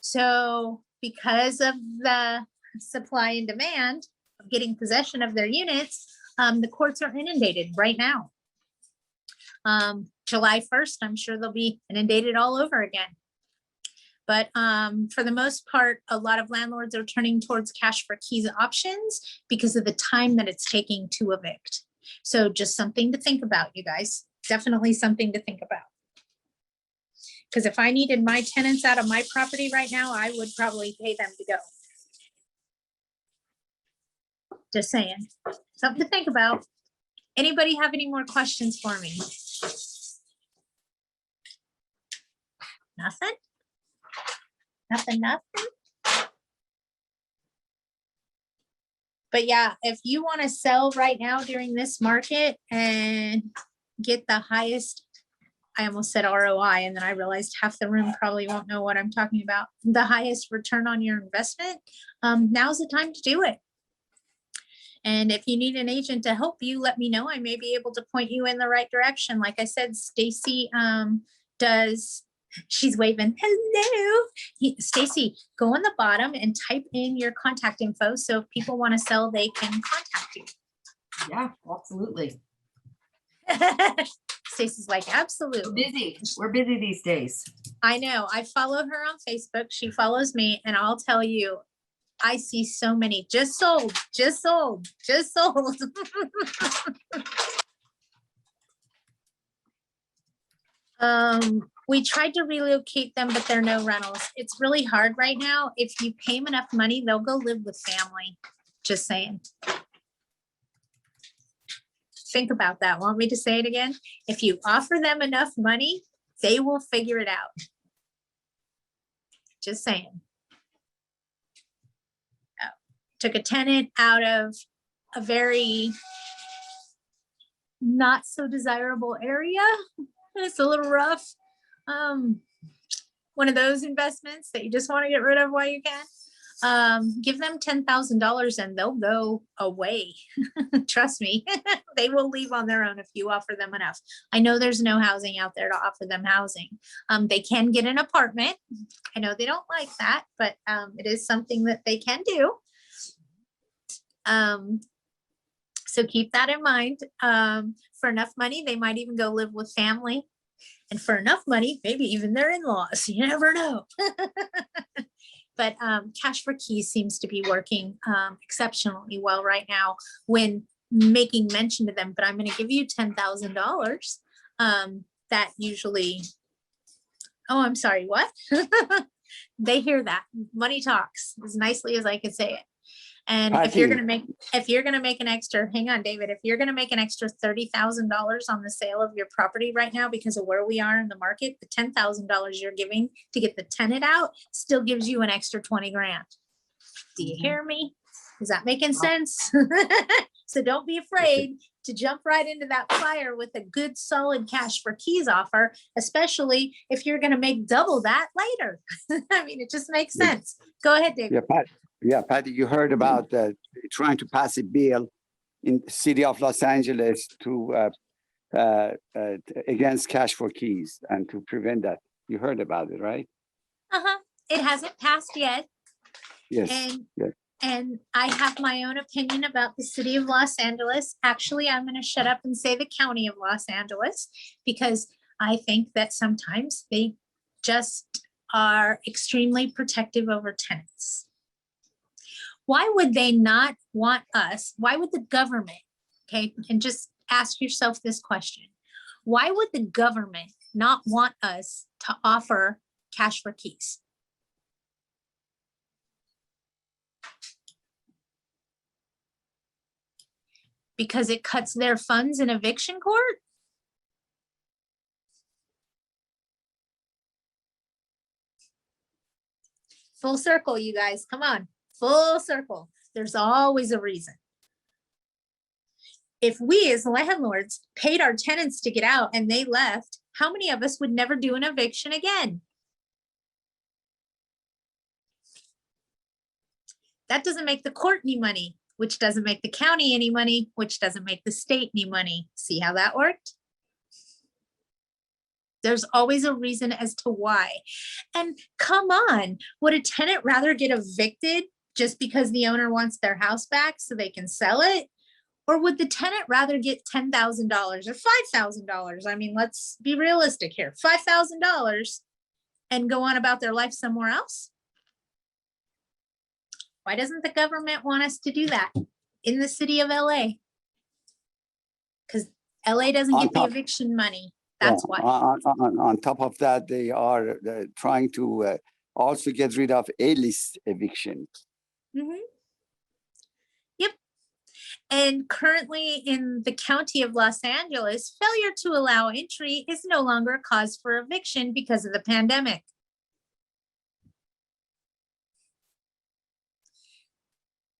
So because of the supply and demand of getting possession of their units, the courts are inundated right now. July 1st, I'm sure they'll be inundated all over again. But for the most part, a lot of landlords are turning towards cash for keys options because of the time that it's taking to evict. So just something to think about, you guys. Definitely something to think about. Because if I needed my tenants out of my property right now, I would probably pay them to go. Just saying. Something to think about. Anybody have any more questions for me? Nothing? Nothing. But yeah, if you want to sell right now during this market and get the highest, I almost said ROI, and then I realized half the room probably won't know what I'm talking about. The highest return on your investment, now's the time to do it. And if you need an agent to help you, let me know. I may be able to point you in the right direction. Like I said, Stacy does. She's waving. Hello. Stacy, go on the bottom and type in your contact info. So if people want to sell, they can contact you.
Yeah, absolutely.
Stacy's like, absolutely.
We're busy these days.
I know. I follow her on Facebook. She follows me. And I'll tell you, I see so many just sold. We tried to relocate them, but they're no rentals. It's really hard right now. If you pay them enough money, they'll go live with family. Just saying. Think about that. Want me to say it again? If you offer them enough money, they will figure it out. Just saying. took a tenant out of a very not so desirable area. It's a little rough. One of those investments that you just want to get rid of while you can. Give them $10,000 and they'll go away. Trust me, they will leave on their own if you offer them enough. I know there's no housing out there to offer them housing. They can get an apartment. I know they don't like that, but it is something that they can do. So keep that in mind. For enough money, they might even go live with family. And for enough money, maybe even their in-laws. You never know. But Cash for Keys seems to be working exceptionally well right now when making mention to them. But I'm going to give you $10,000. That usually, oh, I'm sorry, what? They hear that. Money talks as nicely as I could say it. And if you're gonna make an extra, hang on, David, if you're gonna make an extra $30,000 on the sale of your property right now because of where we are in the market, the $10,000 you're giving to get the tenant out still gives you an extra 20 grand. Do you hear me? Is that making sense? So don't be afraid to jump right into that fire with a good solid Cash for Keys offer, especially if you're gonna make double that later. I mean, it just makes sense. Go ahead, David.
Yeah, Patty, you heard about trying to pass a bill in the city of Los Angeles to against Cash for Keys and to prevent that. You heard about it, right?
It hasn't passed yet.
Yes.
And I have my own opinion about the city of Los Angeles. Actually, I'm going to shut up and say the county of Los Angeles, because I think that sometimes they just are extremely protective over tenants. Why would they not want us? Why would the government, okay, and just ask yourself this question. Why would the government not want us to offer Cash for Keys? Because it cuts their funds in eviction court? Full circle, you guys, come on. Full circle. There's always a reason. If we as landlords paid our tenants to get out and they left, how many of us would never do an eviction again? That doesn't make the court any money, which doesn't make the county any money, which doesn't make the state any money. See how that worked? There's always a reason as to why. And come on, would a tenant rather get evicted just because the owner wants their house back so they can sell it? Or would the tenant rather get $10,000 or $5,000? I mean, let's be realistic here. $5,000 and go on about their life somewhere else? Why doesn't the government want us to do that in the city of LA? Because LA doesn't get the eviction money. That's why.
On top of that, they are trying to also get rid of A-list eviction.
Yep. And currently in the county of Los Angeles, failure to allow entry is no longer a cause for eviction because of the pandemic.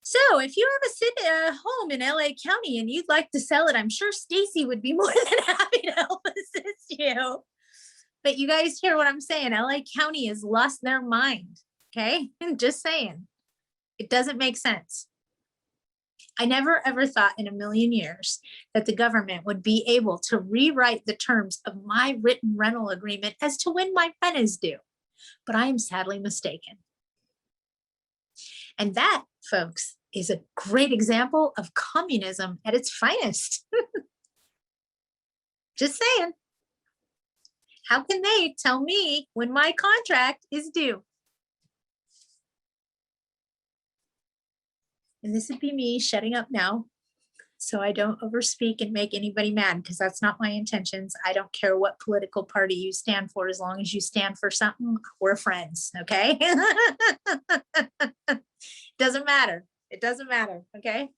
So if you have a home in LA County and you'd like to sell it, I'm sure Stacy would be more than happy to help assist you. But you guys hear what I'm saying? LA County has lost their mind. Okay, just saying. It doesn't make sense. I never ever thought in a million years that the government would be able to rewrite the terms of my written rental agreement as to when my rent is due. But I am sadly mistaken. And that, folks, is a great example of communism at its finest. Just saying. How can they tell me when my contract is due? And this would be me shutting up now so I don't overspeak and make anybody mad, because that's not my intentions. I don't care what political party you stand for, as long as you stand for something, we're friends, okay? Doesn't matter. It doesn't matter, okay?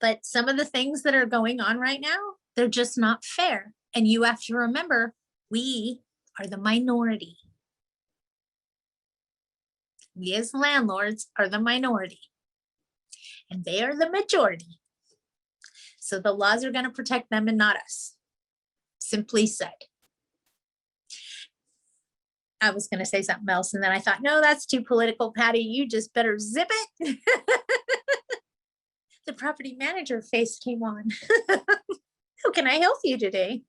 But some of the things that are going on right now, they're just not fair. And you have to remember, we are the minority. We as landlords are the minority. and they are the majority. So the laws are going to protect them and not us. Simply said. I was going to say something else, and then I thought, no, that's too political, Patty. You just better zip it. The property manager face came on. How can I help you today?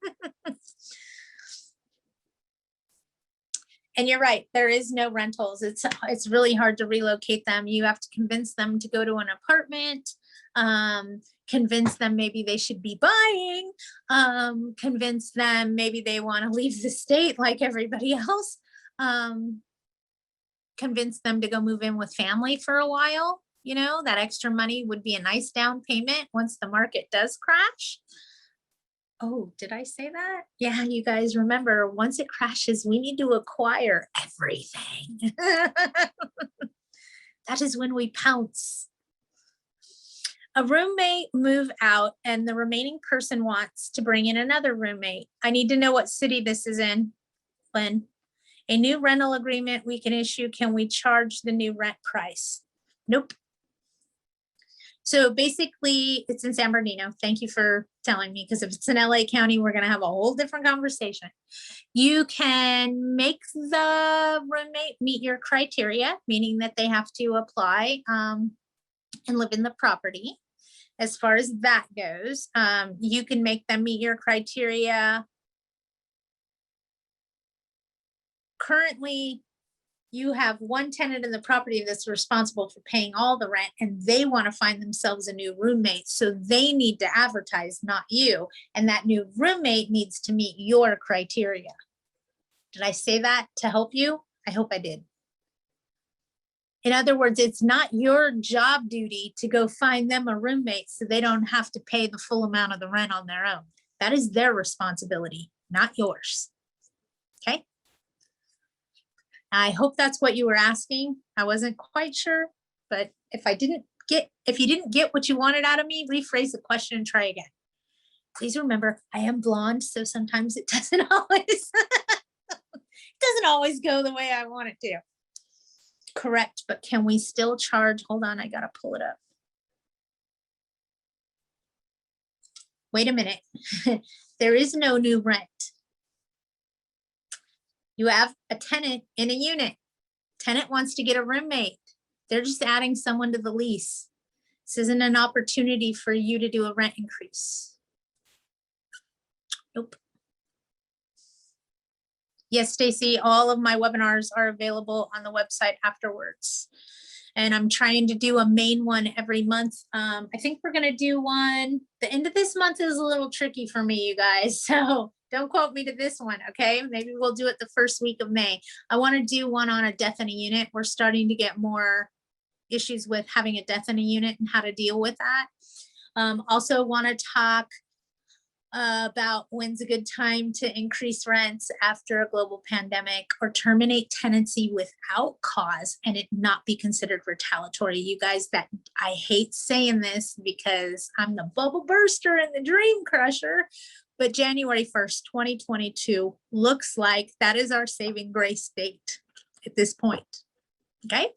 And you're right, there is no rentals. It's really hard to relocate them. You have to convince them to go to an apartment, convince them maybe they should be buying, convince them maybe they want to leave the state like everybody else, convince them to go move in with family for a while. You know, that extra money would be a nice down payment once the market does crash. Oh, did I say that? Yeah, you guys remember, once it crashes, we need to acquire everything. That is when we pounce. A roommate move out and the remaining person wants to bring in another roommate. I need to know what city this is in, Lynn. A new rental agreement we can issue. Can we charge the new rent price? Nope. So basically, it's in San Bernardino. Thank you for telling me, because if it's in LA County, we're going to have a whole different conversation. You can make the roommate meet your criteria, meaning that they have to apply and live in the property. As far as that goes, you can make them meet your criteria. Currently, you have one tenant in the property that's responsible for paying all the rent, and they want to find themselves a new roommate. So they need to advertise, not you. And that new roommate needs to meet your criteria. Did I say that to help you? I hope I did. In other words, it's not your job duty to go find them a roommate so they don't have to pay the full amount of the rent on their own. That is their responsibility, not yours. Okay? I hope that's what you were asking. I wasn't quite sure, but if you didn't get what you wanted out of me, rephrase the question and try again. Please remember, I am blonde, so sometimes it doesn't always go the way I want it to. Correct, but can we still charge? Hold on, I gotta pull it up. Wait a minute. There is no new rent. You have a tenant in a unit. Tenant wants to get a roommate. They're just adding someone to the lease. This isn't an opportunity for you to do a rent increase. Nope. Yes, Stacy, all of my webinars are available on the website afterwards. And I'm trying to do a main one every month. I think we're gonna do one. The end of this month is a little tricky for me, you guys. So don't quote me to this one, okay? Maybe we'll do it the first week of May. I want to do one on a death in a unit. We're starting to get more issues with having a death in a unit and how to deal with that. Also want to talk about when's a good time to increase rents after a global pandemic, or terminate tenancy without cause and it not be considered retaliatory. You guys, that I hate saying this because I'm the bubble burster and the dream crusher, but January 1st, 2022 looks like that is our saving grace date at this point. Okay.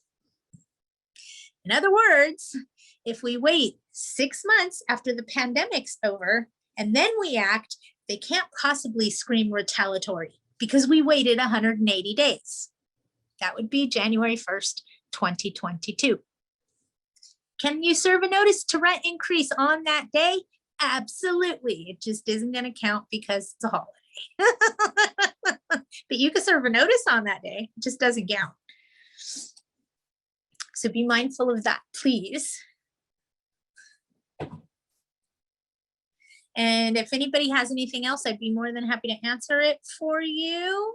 In other words, if we wait 6 months after the pandemic's over and then we act, they can't possibly scream retaliatory because we waited 180 days. That would be January 1st, 2022. Can you serve a notice to rent increase on that day? Absolutely. It just isn't going to count because it's a holiday. But you can serve a notice on that day. It just doesn't count. So be mindful of that, please. And if anybody has anything else, I'd be more than happy to answer it for you.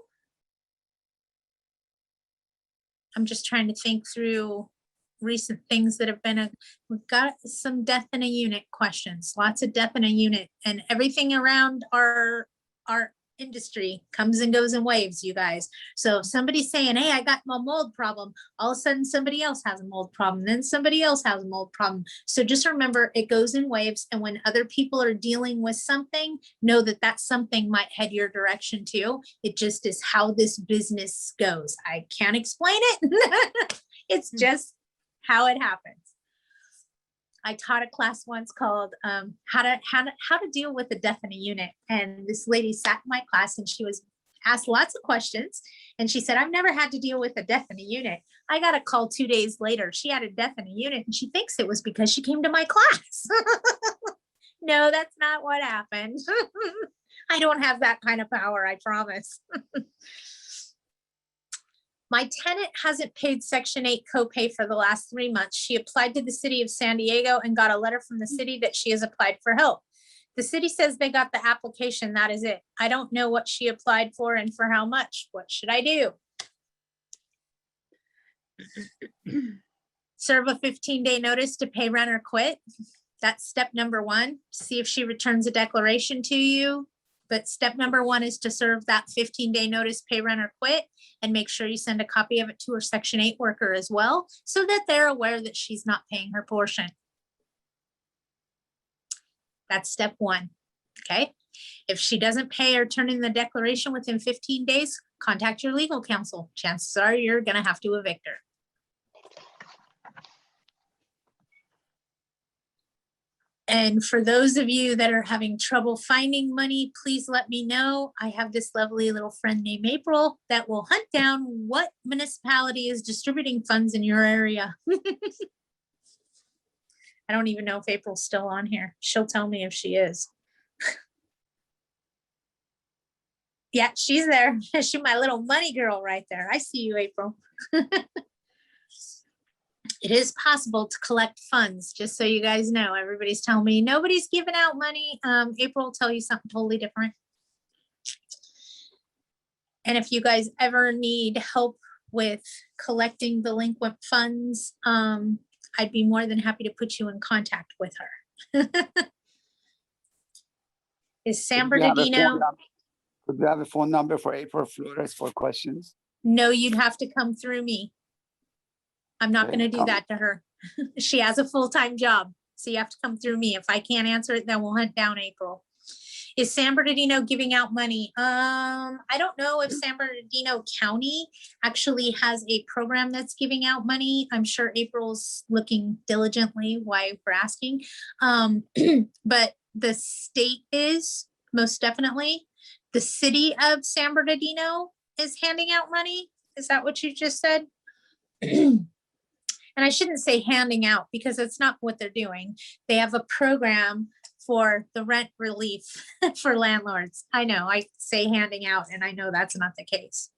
I'm just trying to think through recent things that have been we've got some death in a unit questions, lots of death in a unit, and everything around our industry comes and goes in waves, you guys. So if somebody's saying, hey, I got my mold problem, all of a sudden somebody else has a mold problem, then somebody else has a mold problem. So just remember, it goes in waves, and when other people are dealing with something, know that that something might head your direction too. It just is how this business goes. I can't explain it. It's just how it happens. I taught a class once called how to deal with a death in a unit. And this lady sat in my class and she was asked lots of questions. And she said, I've never had to deal with a death in a unit. I got a call 2 days later. She had a death in a unit and she thinks it was because she came to my class. No, that's not what happened. I don't have that kind of power, I promise. My tenant hasn't paid Section 8 copay for the last 3 months. She applied to the city of San Diego and got a letter from the city that she has applied for help. The city says they got the application. That is it. I don't know what she applied for and for how much. What should I do? Serve a 15-day notice to pay rent or quit. That's step number 1. See if she returns a declaration to you. But step number 1 is to serve that 15-day notice, pay rent or quit, and make sure you send a copy of it to her Section 8 worker as well, so that they're aware that she's not paying her portion. That's step 1, okay? If she doesn't pay or turn in the declaration within 15 days, contact your legal counsel. Chances are you're gonna have to evict her. And for those of you that are having trouble finding money, please let me know. I have this lovely little friend named April that will hunt down what municipality is distributing funds in your area. I don't even know if April's still on here. She'll tell me if she is. Yeah, she's there. She's my little money girl right there. I see you, April. It is possible to collect funds, just so you guys know. Everybody's telling me nobody's giving out money. April will tell you something totally different. And if you guys ever need help with collecting delinquent funds, I'd be more than happy to put you in contact with her. Is San Bernardino?
Could we have a phone number for April Flores for questions?
No, you'd have to come through me. I'm not going to do that to her. She has a full-time job, so you have to come through me. If I can't answer it, then we'll hunt down April. Is San Bernardino giving out money? I don't know if San Bernardino County actually has a program that's giving out money. I'm sure April's looking diligently why we're asking. But the state is, most definitely. The city of San Bernardino is handing out money. Is that what you just said? And I shouldn't say handing out because that's not what they're doing. They have a program for the rent relief for landlords. I know I say handing out and I know that's not the case.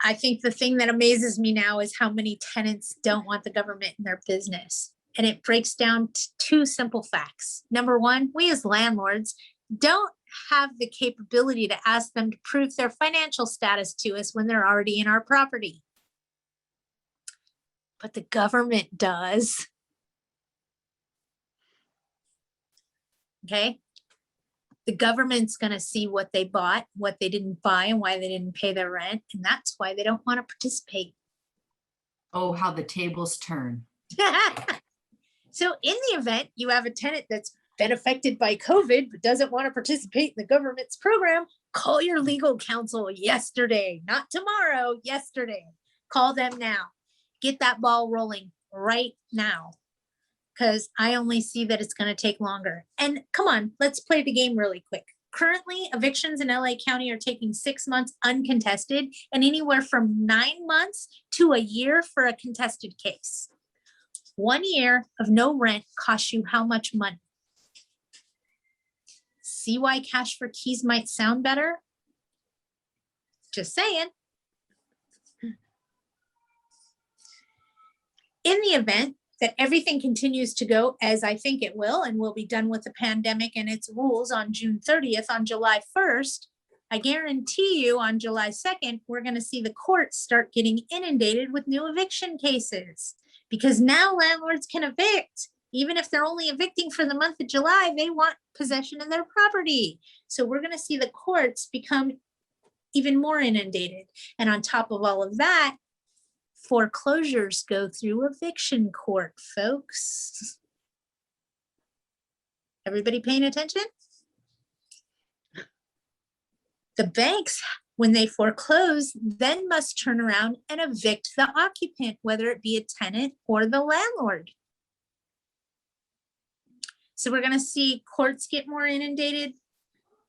I think the thing that amazes me now is how many tenants don't want the government in their business. And it breaks down to 2 simple facts. Number 1, we as landlords don't have the capability to ask them to prove their financial status to us when they're already in our property. But the government does. Okay. The government's going to see what they bought, what they didn't buy, and why they didn't pay their rent. And that's why they don't want to participate.
Oh, how the tables turn.
So in the event you have a tenant that's been affected by COVID, but doesn't want to participate in the government's program, call your legal counsel yesterday, not tomorrow, yesterday. Call them now. Get that ball rolling right now, because I only see that it's going to take longer. And come on, let's play the game really quick. Currently, evictions in LA County are taking 6 months uncontested and anywhere from 9 months to a year for a contested case. 1 year of no rent costs you how much money? See why cash for keys might sound better? Just saying. In the event that everything continues to go as I think it will, and we'll be done with the pandemic and its rules on June 30th, on July 1st, I guarantee you on July 2nd, we're going to see the courts start getting inundated with new eviction cases, because now landlords can evict. Even if they're only evicting for the month of July, they want possession of their property. So we're going to see the courts become even more inundated. And on top of all of that, foreclosures go through eviction court, folks. Everybody paying attention? The banks, when they foreclose, then must turn around and evict the occupant, whether it be a tenant or the landlord. So we're gonna see courts get more inundated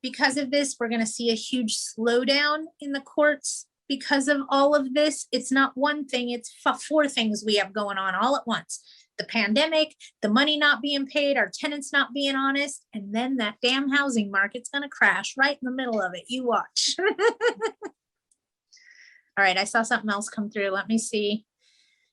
because of this. We're gonna see a huge slowdown in the courts because of all of this. It's not one thing, it's four things we have going on all at once. The pandemic, the money not being paid, our tenants not being honest, and then that damn housing market's gonna crash right in the middle of it. You watch. All right, I saw something else come through. Let me see.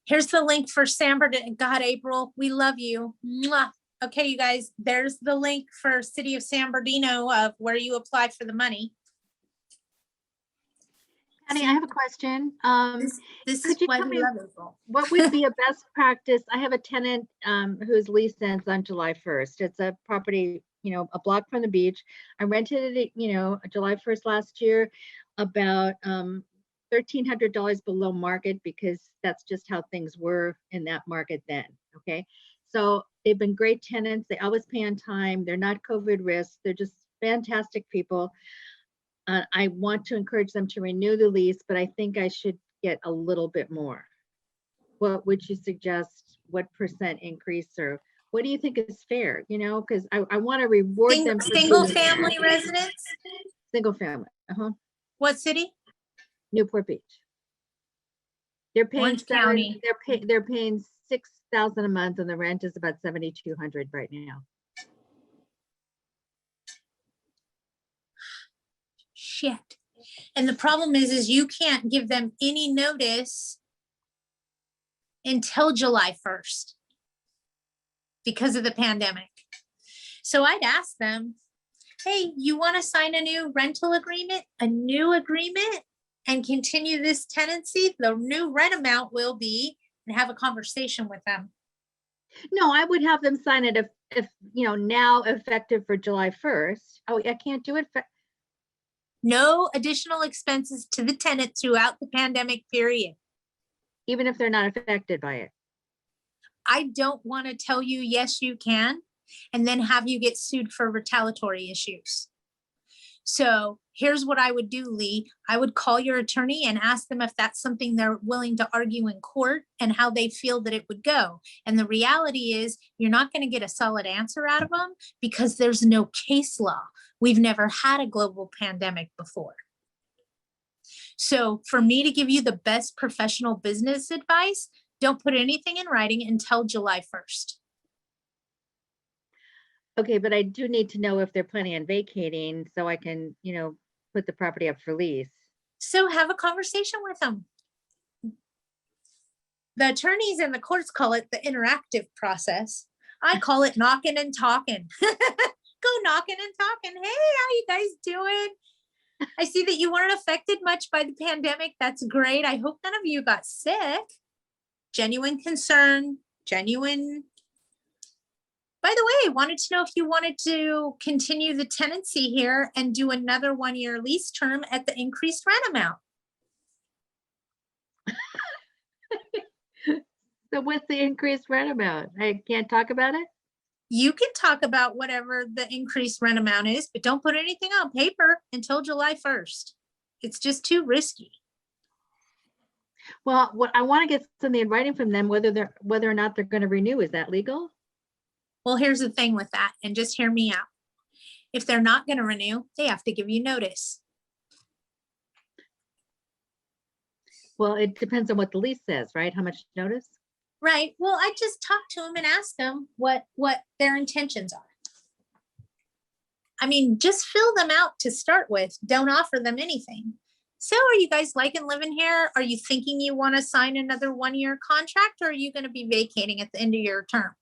Here's the link for San Bernardino. God, April, we love you. Mwah. Okay, you guys, there's the link for City of San Bernardino of where you apply for the money.
Patty, I have a question.
This
Could
is
you
why
tell
we
me
love April.
what would be a best practice? I have a tenant whose lease ends on July 1st. It's a property, a block from the beach. I rented it, July 1st last year, about $1,300 below market, because that's just how things were in that market then. Okay. So they've been great tenants. They always pay on time. They're not COVID risks. They're just fantastic people. I want to encourage them to renew the lease, but I think I should get a little bit more. What would you suggest? What percent increase, or what do you think is fair? Because I want to reward them.
Single family residence?
Single family.
What city?
Newport Beach. They're paying
Orange County.
They're paying $6,000 a month, and the rent is about $7,200 right now.
Shit. And the problem is you can't give them any notice until July 1st because of the pandemic. So I'd ask them, hey, you want to sign a new rental agreement, and continue this tenancy? The new rent amount will be, and have a conversation with them.
No, I would have them sign it if now effective for July 1st. Oh, I can't do it.
No additional expenses to the tenant throughout the pandemic period.
Even if they're not affected by it.
I don't want to tell you, yes, you can, and then have you get sued for retaliatory issues. So here's what I would do, Lee. I would call your attorney and ask them if that's something they're willing to argue in court and how they feel that it would go. And the reality is you're not going to get a solid answer out of them because there's no case law. We've never had a global pandemic before. So for me to give you the best professional business advice, don't put anything in writing until July 1st.
Okay, but I do need to know if they're planning on vacating so I can, put the property up for lease.
So have a conversation with them. The attorneys in the courts call it the interactive process. I call it knocking and talking. Go knocking and talking. Hey, how you guys doing? I see that you weren't affected much by the pandemic. That's great. I hope none of you got sick. Genuine concern, genuine. By the way, I wanted to know if you wanted to continue the tenancy here and do another 1-year lease term at the increased rent amount.
So what's the increased rent amount? I can't talk about it?
You can talk about whatever the increased rent amount is, but don't put anything on paper until July 1st. It's just too risky.
Well, what I want to get something in writing from them, whether or not they're going to renew. Is that legal?
Well, here's the thing with that, and just hear me out. If they're not going to renew, they have to give you notice.
Well, it depends on what the lease says, right? How much notice?
Right. Well, I just talk to them and ask them what their intentions are. I mean, just fill them out to start with. Don't offer them anything. So are you guys liking living here? Are you thinking you want to sign another 1-year contract, or are you going to be vacating at the end of your term?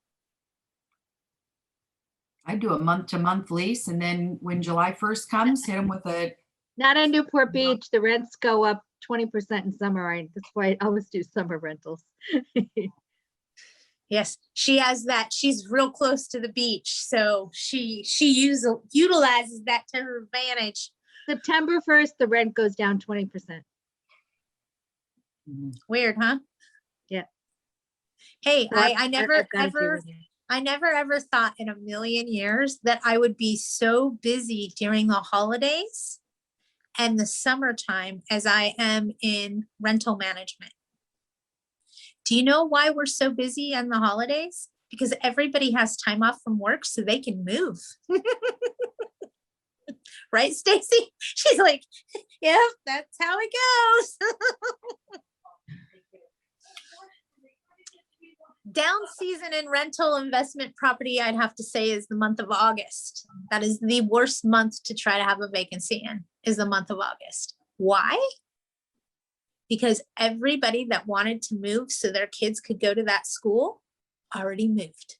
I do a month-to-month lease, and then when July 1st comes, hit them with a.
Not in Newport Beach. The rents go up 20% in summer. That's why I always do summer rentals.
Yes, she has that. She's real close to the beach, so she utilizes that to her advantage.
September 1st, the rent goes down 20%.
Weird, huh?
Yeah.
Hey,
So
I never ever thought in a million years that I would be so busy during the holidays and the summertime as I am in rental management. Do you know why we're so busy on the holidays? because everybody has time off from work so they can move. Right, Stacy? She's like, yep, that's how it goes. Down season in rental investment property, I'd have to say, is the month of August. That is the worst month to try to have a vacancy in, is the month of August. Why? Because everybody that wanted to move so their kids could go to that school already moved.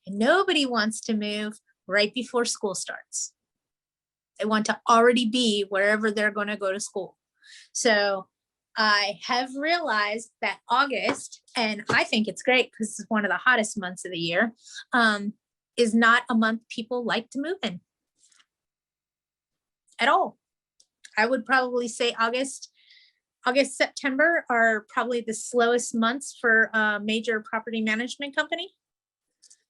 And nobody wants to move right before school starts. They want to already be wherever they're going to go to school. So I have realized that August, and I think it's great because it's one of the hottest months of the year, is not a month people like to move in at all. I would probably say August, September are probably the slowest months for a major property management company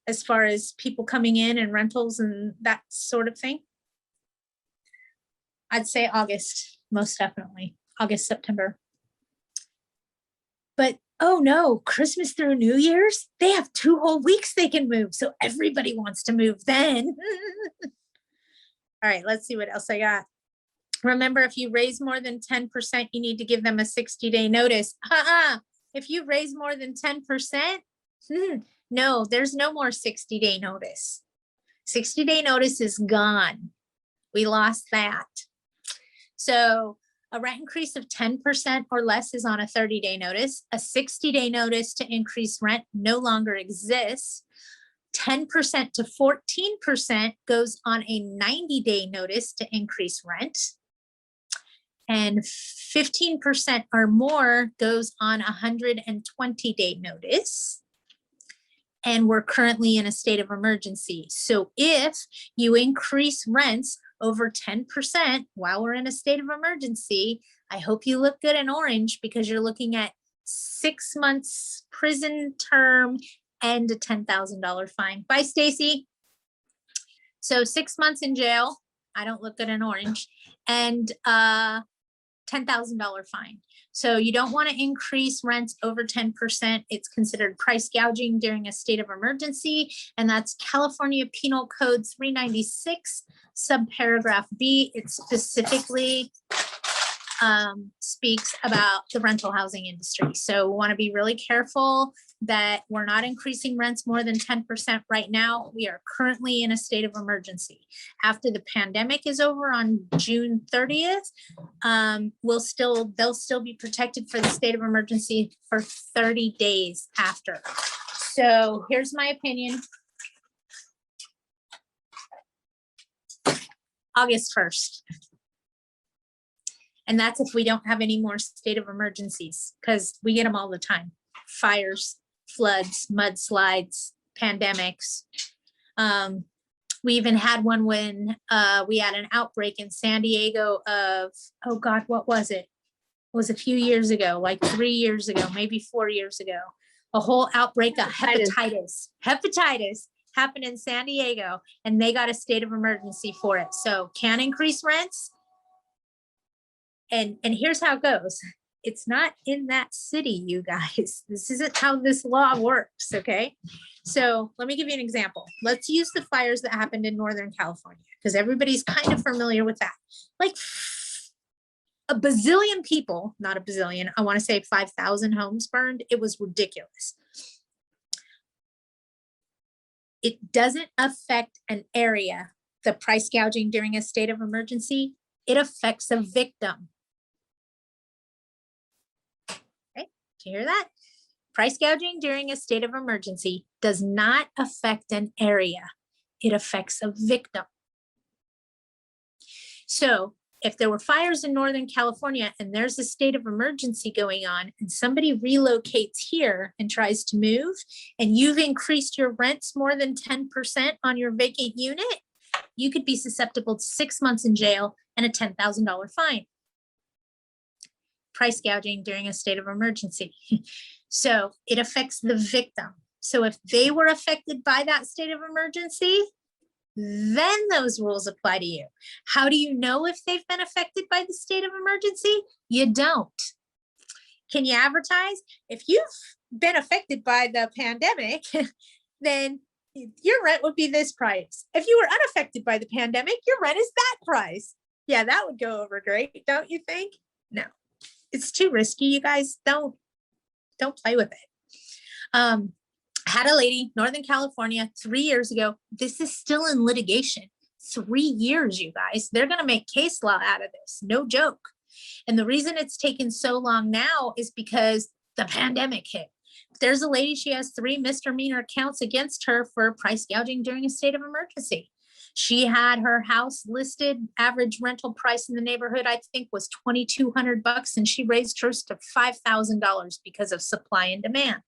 as far as people coming in and rentals and that sort of thing. I'd say August, most definitely. August, September. But oh no, Christmas through New Year's, they have 2 whole weeks they can move. So everybody wants to move then. All right, let's see what else I got. Remember, if you raise more than 10%, you need to give them a 60-day notice. If you raise more than 10%, no, there's no more 60-day notice. 60-day notice is gone. We lost that. So a rent increase of 10% or less is on a 30-day notice. A 60-day notice to increase rent no longer exists. 10% to 14% goes on a 90-day notice to increase rent. And 15% or more goes on a 120-day notice. And we're currently in a state of emergency. So if you increase rents over 10% while we're in a state of emergency, I hope you look good in orange because you're looking at 6 months prison term and a $10,000 fine. Bye, Stacy. So 6 months in jail. I don't look good in orange. And $10,000 fine. So you don't want to increase rents over 10%. It's considered price gouging during a state of emergency. And that's California Penal Code 396, subparagraph B. It specifically speaks about the rental housing industry. So we want to be really careful that we're not increasing rents more than 10% right now. We are currently in a state of emergency. After the pandemic is over on June 30th, they'll still be protected for the state of emergency for 30 days after. So here's my opinion. August 1st. And that's if we don't have any more state of emergencies, because we get them all the time. Fires, floods, mudslides, pandemics. We even had one when we had an outbreak in San Diego of, oh God, what was it? It was a few years ago, like 3 years ago, maybe 4 years ago. A whole outbreak of hepatitis happened in San Diego, and they got a state of emergency for it. So can increase rents. And here's how it goes. It's not in that city, you guys. This isn't how this law works, okay? So let me give you an example. Let's use the fires that happened in Northern California, because everybody's kind of familiar with that. Like a bazillion people, not a bazillion, I want to say 5,000 homes burned. It was ridiculous. It doesn't affect an area, the price gouging during a state of emergency. It affects a victim. You hear that? Price gouging during a state of emergency does not affect an area. It affects a victim. So if there were fires in Northern California and there's a state of emergency going on and somebody relocates here and tries to move and you've increased your rents more than 10% on your vacant unit, you could be susceptible to 6 months in jail and a $10,000 fine. Price gouging during a state of emergency. So it affects the victim. So if they were affected by that state of emergency, then those rules apply to you. How do you know if they've been affected by the state of emergency? You don't. Can you advertise? If you've been affected by the pandemic, then your rent would be this price. If you were unaffected by the pandemic, your rent is that price. Yeah, that would go over great, don't you think? No, it's too risky. You guys don't play with it. Had a lady, Northern California, 3 years ago. This is still in litigation. 3 years, you guys. They're going to make case law out of this. No joke. And the reason it's taken so long now is because the pandemic hit. There's a lady, she has 3 misdemeanor counts against her for price gouging during a state of emergency. She had her house listed, average rental price in the neighborhood, I think, was $2,200, and she raised hers to $5,000 because of supply and demand.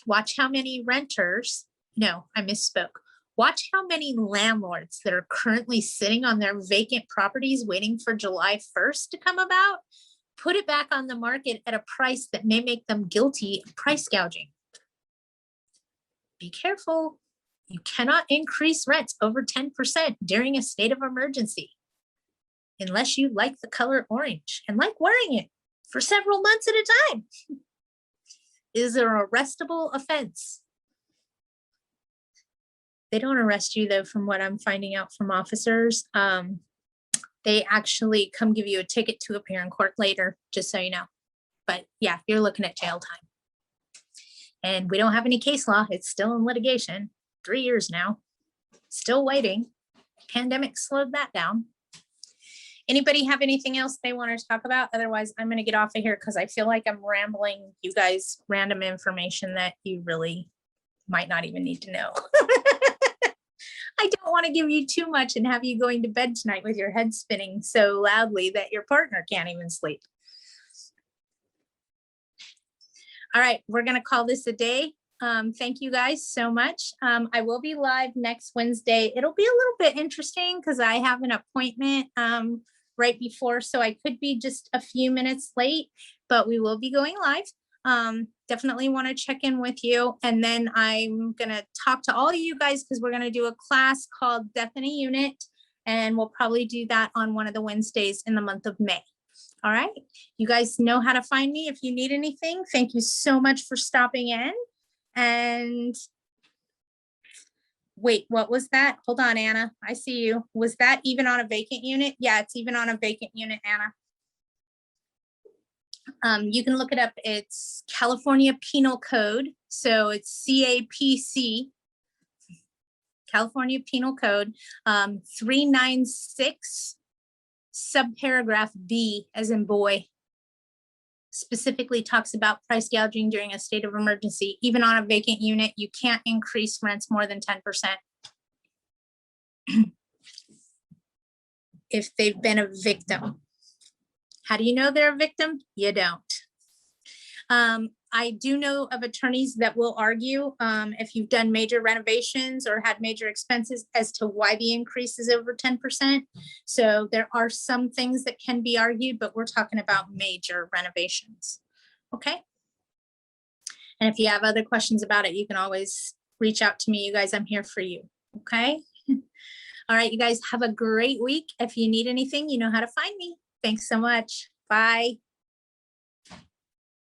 Watch how many renters, no, I misspoke. Watch how many landlords that are currently sitting on their vacant properties waiting for July 1st to come about, put it back on the market at a price that may make them guilty of price gouging. Be careful. You cannot increase rents over 10% during a state of emergency unless you like the color orange and like wearing it for several months at a time. Is an arrestable offense. They don't arrest you though, from what I'm finding out from officers. They actually come give you a ticket to appear in court later, just so you know. But yeah, you're looking at jail time. And we don't have any case law. It's still in litigation. 3 years now, still waiting. Pandemic slowed that down. Anybody have anything else they want to talk about? Otherwise, I'm going to get off of here because I feel like I'm rambling you guys random information that you really might not even need to know. I don't want to give you too much and have you going to bed tonight with your head spinning so loudly that your partner can't even sleep. All right, we're going to call this a day. Thank you guys so much. I will be live next Wednesday. It'll be a little bit interesting because I have an appointment right before, so I could be just a few minutes late, but we will be going live. Definitely want to check in with you. And then I'm going to talk to all of you guys because we're going to do a class called Death in a Unit, and we'll probably do that on one of the Wednesdays in the month of May. All right. You guys know how to find me if you need anything. Thank you so much for stopping in. And wait, what was that? Hold on, Anna. I see you. Was that even on a vacant unit? Yeah, it's even on a vacant unit, Anna. You can look it up. It's California Penal Code. So it's CAPC, California Penal Code, 396 subparagraph B as in boy. Specifically talks about price gouging during a state of emergency. Even on a vacant unit, you can't increase rents more than 10%. If they've been a victim. How do you know they're a victim? You don't. I do know of attorneys that will argue if you've done major renovations or had major expenses as to why the increase is over 10%. So there are some things that can be argued, but we're talking about major renovations. Okay. And if you have other questions about it, you can always reach out to me. You guys, I'm here for you. Okay. All right. You guys have a great week. If you need anything, you know how to find me. Thanks so much. Bye.